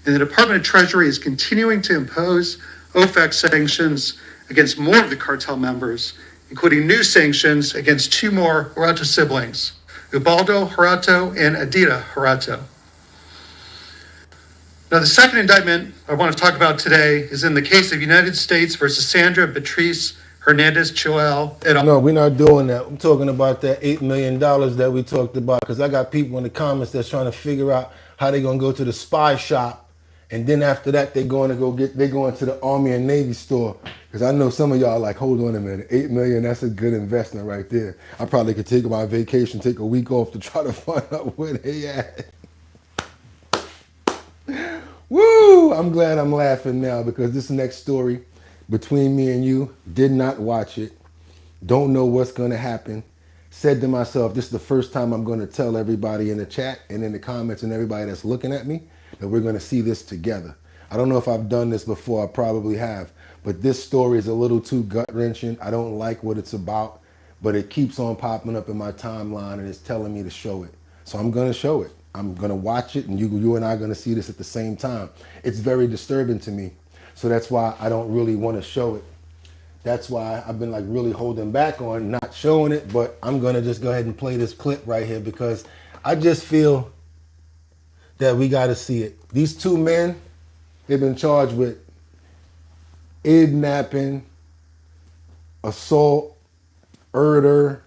And the Department of Treasury is continuing to impose OFAC sanctions against more of the cartel members, including new sanctions against 2 more Arruto siblings, Ubaldo Arruto and Adida Arruto. Now, the second indictment I want to talk about today is in the case of United States versus Sandra Beatriz Hernandez Choel et al. No, we're not doing that. I'm talking about that $8 million that we talked about because I got people in the comments that's trying to figure out how they're going to go to the spy shop. And then after that, they're going to the Army and Navy store. Because I know some of y'all are like, hold on a minute, $8 million, that's a good investment right there. I probably could take my vacation, take a week off to try to find out where they at. Woo! I'm glad I'm laughing now because this next story between me and you, did not watch it, don't know what's going to happen. Said to myself, this is the first time I'm going to tell everybody in the chat and in the comments and everybody that's looking at me that we're going to see this together. I don't know if I've done this before, I probably have, but this story is a little too gut-wrenching. I don't like what it's about, but it keeps on popping up in my timeline and it's telling me to show it. So I'm going to show it. I'm going to watch it and you and I are going to see this at the same time. It's very disturbing to me. So that's why I don't really want to show it. That's why I've been like really holding back on not showing it, but I'm going to just go ahead and play this clip right here because I just feel that we got to see it. These 2 men, they've been charged with kidnapping, assault, murder,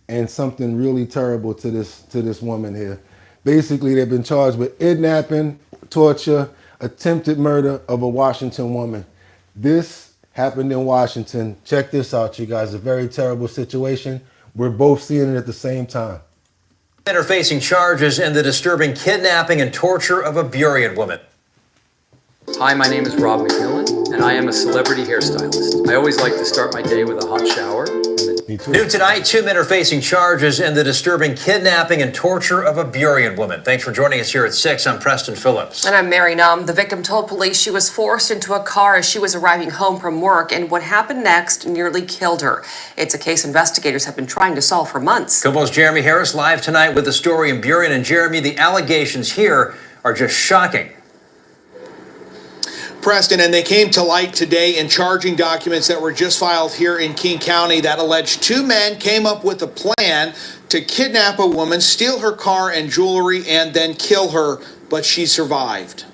and something really terrible to this woman here. Basically, they've been charged with kidnapping, torture, attempted murder of a Washington woman. This happened in Washington. Check this out, you guys. A very terrible situation. We're both seeing it at the same time. Men are facing charges in the disturbing kidnapping and torture of a Burien woman. Hi, my name is Rob McMillan, and I am a celebrity hairstylist. I always like to start my day with a hot shower. New tonight, 2 men are facing charges in the disturbing kidnapping and torture of a Burien woman. Thanks for joining us here at 6. I'm Preston Phillips. And I'm Mary Numb. The victim told police she was forced into a car as she was arriving home from work, and what happened next nearly killed her. It's a case investigators have been trying to solve for months. KOBO's Jeremy Harris live tonight with the story in Burien. And Jeremy, the allegations here are just shocking. Preston, and they came to light today in charging documents that were just filed here in King County that alleged 2 men came up with a plan to kidnap a woman, steal her car and jewelry, and then kill her, but she survived.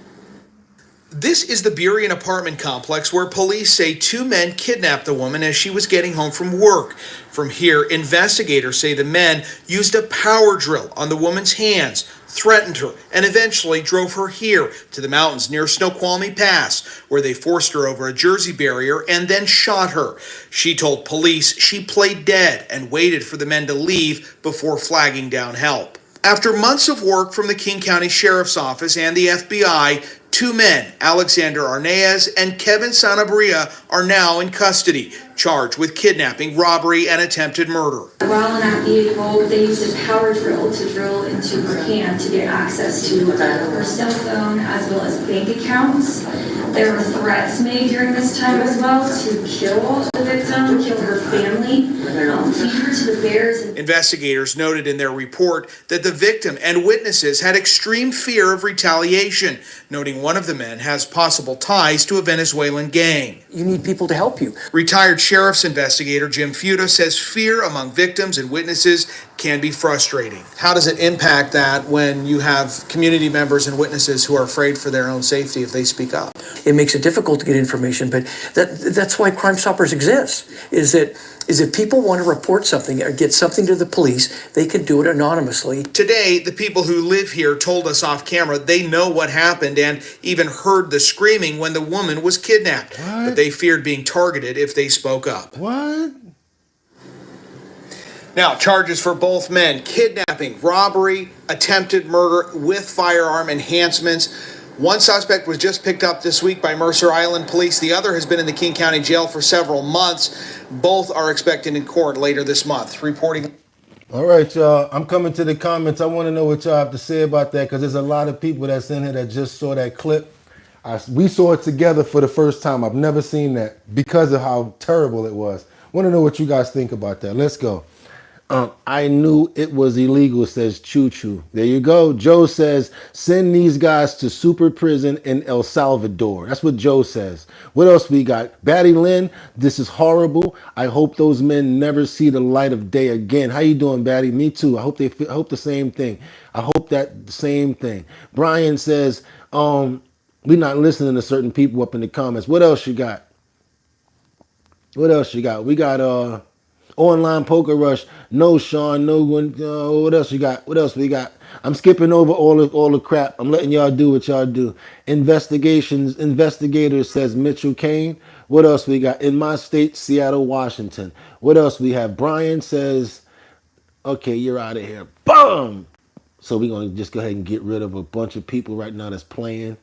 This is the Burien apartment complex where police say 2 men kidnapped the woman as she was getting home from work. From here, investigators say the men used a power drill on the woman's hands, threatened her, and eventually drove her here to the mountains near Snoqualmie Pass, where they forced her over a Jersey barrier and then shot her. She told police she played dead and waited for the men to leave before flagging down help. After months of work from the King County Sheriff's Office and the FBI, 2 men, Alexander Arnaez and Kevin Sanabria, are now in custody, charged with kidnapping, robbery, and attempted murder. While in that vehicle, they used a power drill to drill into her hand to get access to her cell phone as well as bank accounts. There were threats made during this time as well to kill the victim, kill her family, feed her to the bears. Investigators noted in their report that the victim and witnesses had extreme fear of retaliation, noting one of the men has possible ties to a Venezuelan gang. You need people to help you. Retired sheriff's investigator Jim Fuda says fear among victims and witnesses can be frustrating. How does it impact that when you have community members and witnesses who are afraid for their own safety if they speak up? It makes it difficult to get information, but that's why Crime Stoppers exists, is that if people want to report something or get something to the police, they can do it anonymously. Today, the people who live here told us off camera they know what happened and even heard the screaming when the woman was kidnapped. What? But they feared being targeted if they spoke up. What? Now, charges for both men: kidnapping, robbery, attempted murder with firearm enhancements. One suspect was just picked up this week by Mercer Island Police. The other has been in the King County Jail for several months. Both are expected in court later this month. Reporting. All right, y'all. I'm coming to the comments. I want to know what y'all have to say about that because there's a lot of people that's in here that just saw that clip. We saw it together for the first time. I've never seen that because of how terrible it was. I want to know what you guys think about that. Let's go. I knew it was illegal, says Choo Choo. There you go. Joe says, send these guys to super prison in El Salvador. That's what Joe says. What else we got? Batty Lynn, this is horrible. I hope those men never see the light of day again. How you doing, Batty? Me too. I hope the same thing. I hope that the same thing. Brian says, we're not listening to certain people up in the comments. What else you got? What else you got? We got Online Poker Rush. No, Sean. No one. What else you got? What else we got? I'm skipping over all the crap. I'm letting y'all do what y'all do. Investigators, says Mitchell Kane. What else we got? In my state, Seattle, Washington. What else we have? Brian says, okay, you're out of here. Boom! So we're going to just go ahead and get rid of a bunch of people right now that's playing.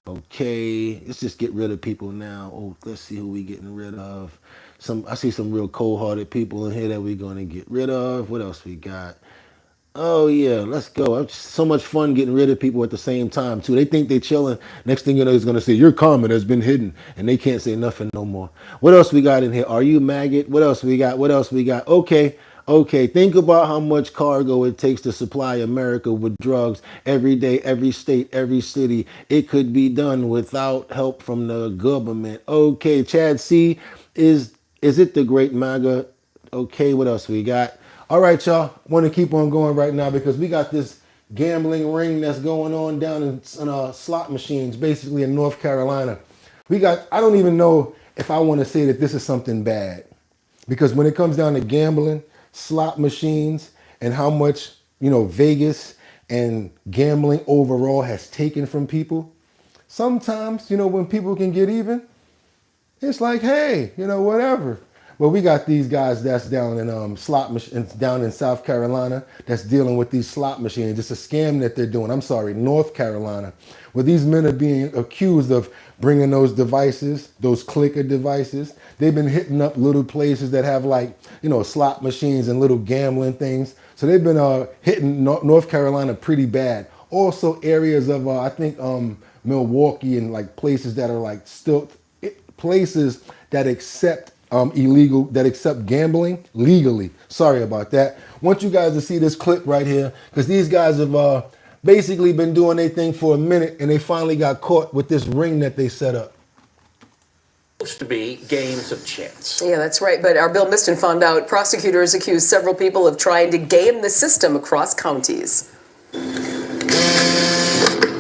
Okay, let's just get rid of people now. Oh, let's see who we getting rid of. I see some real cold-hearted people in here that we're going to get rid of. What else we got? Oh, yeah, let's go. It's so much fun getting rid of people at the same time, too. They think they're chilling. Next thing you know, he's going to say, your comment has been hidden, and they can't say nothing no more. What else we got in here? Are you maggot? What else we got? What else we got? Okay, think about how much cargo it takes to supply America with drugs every day, every state, every city. It could be done without help from the government. Okay, Chad C, is it the great MAGA? Okay, what else we got? All right, y'all. Want to keep on going right now because we got this gambling ring that's going on down in slot machines, basically in North Carolina. I don't even know if I want to say that this is something bad because when it comes down to gambling, slot machines, and how much, Vegas and gambling overall has taken from people, sometimes, when people can get even, it's like, hey, whatever. Well, we got these guys that's down in slot machines down in South Carolina that's dealing with these slot machines. It's a scam that they're doing. I'm sorry, North Carolina, where these men are being accused of bringing those devices, those clicker devices. They've been hitting up little places that have like, you know, slot machines and little gambling things. So they've been hitting North Carolina pretty bad. Also areas of, I think, Milwaukee and like places that are like still places that accept that accept gambling legally. Sorry about that. I want you guys to see this clip right here because these guys have basically been doing their thing for a minute and they finally got caught with this ring that they set up. Supposed to be games of chance. Yeah, that's right. But our Bill Miston found out prosecutors accused several people of trying to game the system across counties.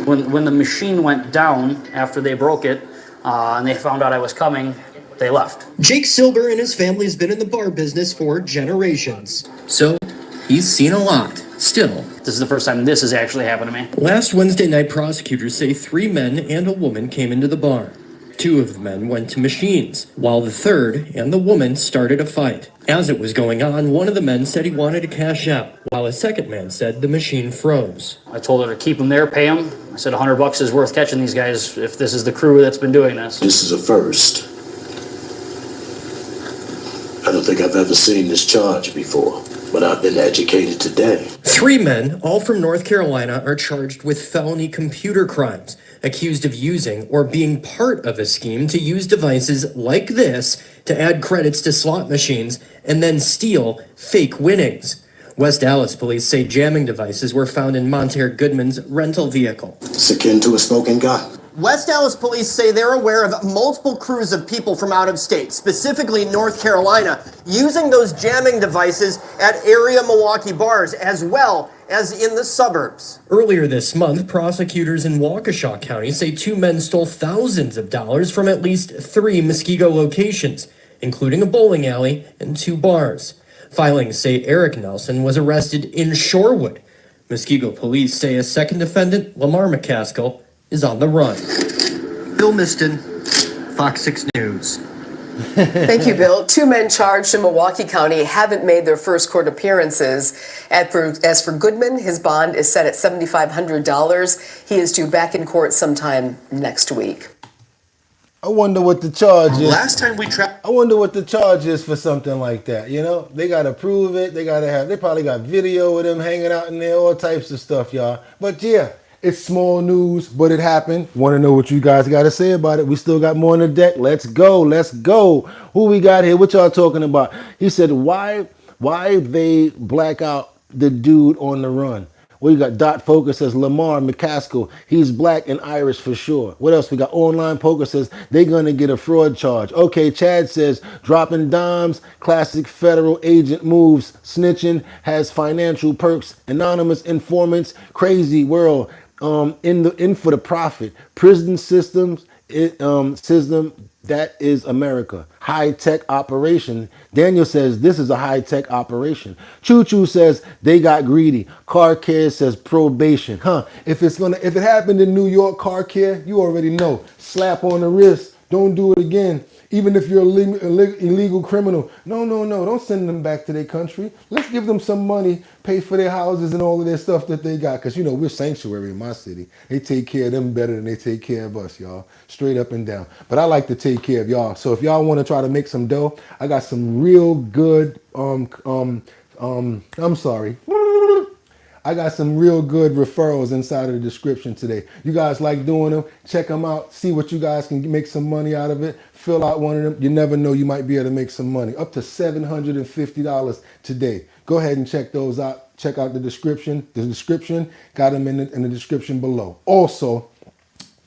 When the machine went down after they broke it and they found out I was coming, they left. Jake Silber and his family has been in the bar business for generations. So he's seen a lot. Still, This is the first time this has actually happened to me. last Wednesday night, prosecutors say 3 men and a woman came into the bar. 2 of the men went to machines, while the third and the woman started a fight. As it was going on, one of the men said he wanted to cash out, while a second man said the machine froze. I told her to keep them there, pay them. I said $100 is worth catching these guys if this is the crew that's been doing this. This is a first. I don't think I've ever seen this charge before, but I've been educated today. 3 men, all from North Carolina, are charged with felony computer crimes, accused of using or being part of a scheme to use devices like this to add credits to slot machines and then steal fake winnings. West Dallas police say jamming devices were found in Montere Goodman's rental vehicle. It's akin to a smoking gun. West Dallas police say they're aware of multiple crews of people from out of state, specifically North Carolina, using those jamming devices at area Milwaukee bars as well as in the suburbs. Earlier this month, prosecutors in Waukesha County say 2 men stole thousands of dollars from at least 3 Muskego locations, including a bowling alley and 2 bars. Filings say Eric Nelson was arrested in Shorewood. Muskego police say a second defendant, Lamar McCaskill, is on the run. Bill Miston, Fox 6 News. Thank you, Bill. 2 men charged in Milwaukee County haven't made their first court appearances. As for Goodman, his bond is set at $7,500. He is due back in court sometime next week. I wonder what the charge is. Last time we tried. I wonder what the charge is for something like that. You know, they gotta prove it. They probably got video of them hanging out in there, all types of stuff, y'all. But yeah, it's small news, but it happened. Want to know what you guys got to say about it? We still got more on the deck. Let's go. Let's go. Who we got here? What y'all talking about? He said, why they black out the dude on the run? Well, you got Dot Focus says Lamar McCaskill. He's black and Irish for sure. What else? We got Online Poker says they're going to get a fraud charge. Okay, Chad says dropping dimes, classic federal agent moves, snitching, has financial perks, anonymous informants, crazy world. In for the profit. Prison systems, system that is America. High-tech operation. Daniel says this is a high-tech operation. Choo Choo says they got greedy. Car Care says probation. If it happened in New York, Car Care, you already know. Slap on the wrist. Don't do it again. Even if you're an illegal criminal. No. Don't send them back to their country. Let's give them some money, pay for their houses and all of their stuff that they got. Because, you know, we're sanctuary in my city. They take care of them better than they take care of us, y'all. Straight up and down. But I like to take care of y'all. So if y'all want to try to make some dough, I got some real good, I got some real good referrals inside of the description today. You guys like doing them? Check them out. See what you guys can make some money out of it. Fill out one of them. You never know, you might be able to make some money. Up to $750 today. Go ahead and check those out. Check out the description. The description, got them in the description below. Also,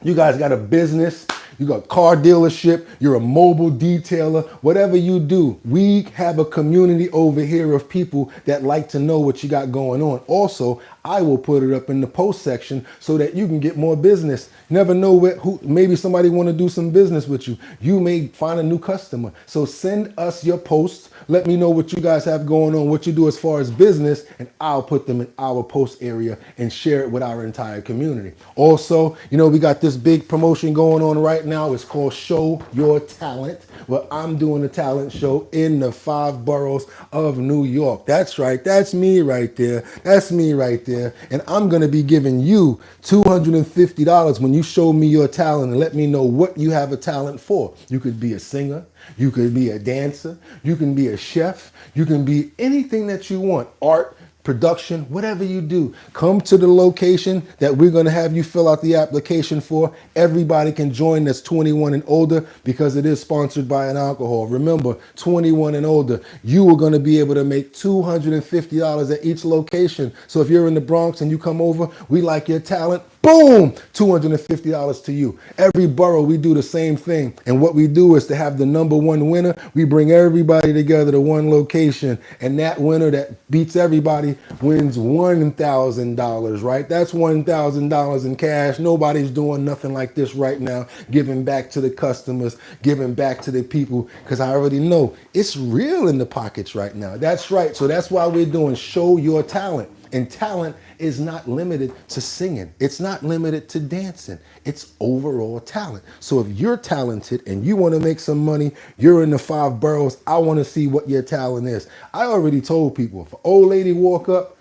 you guys got a business. You got a car dealership, you're a mobile detailer, whatever you do, we have a community over here of people that like to know what you got going on. Also, I will put it up in the post section so that you can get more business. Never know who maybe somebody want to do some business with you. You may find a new customer. So send us your posts. Let me know what you guys have going on, what you do as far as business, and I'll put them in our post area and share it with our entire community. Also, we got this big promotion going on right now. It's called Show Your Talent. Well, I'm doing a talent show in the 5 boroughs of New York. That's right. That's me right there. That's me right there. And I'm going to be giving you $250 when you show me your talent and let me know what you have a talent for. You could be a singer. You could be a dancer. You can be a chef. You can be anything that you want. Art, production, whatever you do. Come to the location that we're going to have you fill out the application for. Everybody can join that's 21 and older because it is sponsored by an alcohol. Remember, 21 and older, you are going to be able to make $250 at each location. So if you're in the Bronx and you come over, we like your talent. Boom! $250 to you. Every borough, we do the same thing. And what we do is to have the #1 winner, we bring everybody together to one location. And that winner that beats everybody wins $1,000, right? That's $1,000 in cash. Nobody's doing nothing like this right now. Giving back to the customers, giving back to the people. Because I already know it's real in the pockets right now. That's right. So that's why we're doing Show Your Talent. And talent is not limited to singing. It's not limited to dancing. It's overall talent. So if you're talented and you want to make some money, you're in the 5 boroughs, I want to see what your talent is. I already told people, if an old lady walk up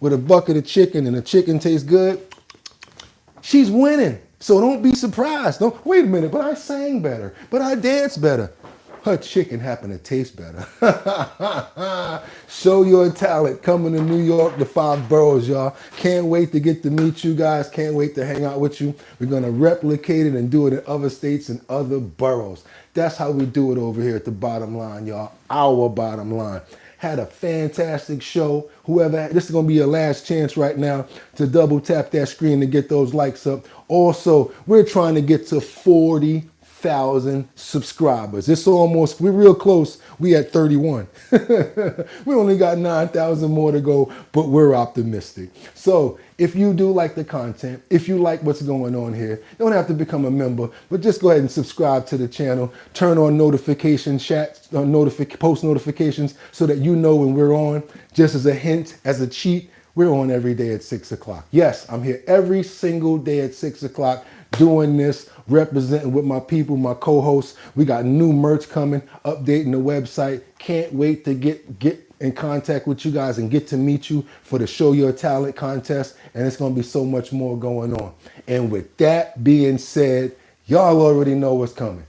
with a bucket of chicken and the chicken tastes good, she's winning. So don't be surprised. Don't wait a minute, but I sang better, but I danced better. Her chicken happened to taste better. Show your talent. Coming to New York, the 5 boroughs, y'all. Can't wait to get to meet you guys. Can't wait to hang out with you. We're going to replicate it and do it in other states and other boroughs. That's how we do it over here at the Bottom Line, y'all. Our Bottom Line. Had a fantastic show. This is going to be your last chance right now to double tap that screen to get those likes up. Also, we're trying to get to 40,000 subscribers. We're real close. We at 31. We only got 9,000 more to go, but we're optimistic. So if you do like the content, if you like what's going on here, you don't have to become a member, but just go ahead and subscribe to the channel. Turn on notification chats, post notifications so that you know when we're on. Just as a hint, as a cheat, we're on every day at 6 o'clock. Yes, I'm here every single day at 6 o'clock doing this, representing with my people, my co-hosts. We got new merch coming, updating the website. Can't wait to get in contact with you guys and get to meet you for the Show Your Talent contest. And it's going to be so much more going on. And with that being said, y'all already know what's coming.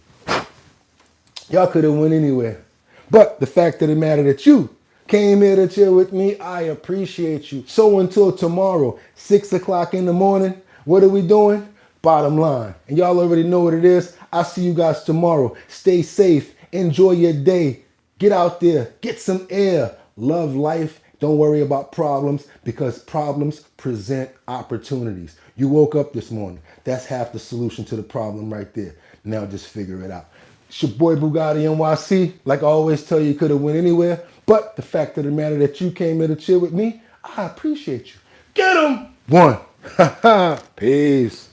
Y'all could have went anywhere. But the fact of the matter that you came here to chill with me, I appreciate you. So until tomorrow, 6 o'clock in the morning, what are we doing? Bottom Line. And y'all already know what it is. I'll see you guys tomorrow. Stay safe. Enjoy your day. Get out there. Get some air. Love life. Don't worry about problems because problems present opportunities. You woke up this morning. That's half the solution to the problem right there. Now just figure it out. It's your boy BOOGOTTINYC. Like I always tell you, could have went anywhere. But the fact of the matter that you came here to chill with me, I appreciate you. Get 'em. 1. Peace.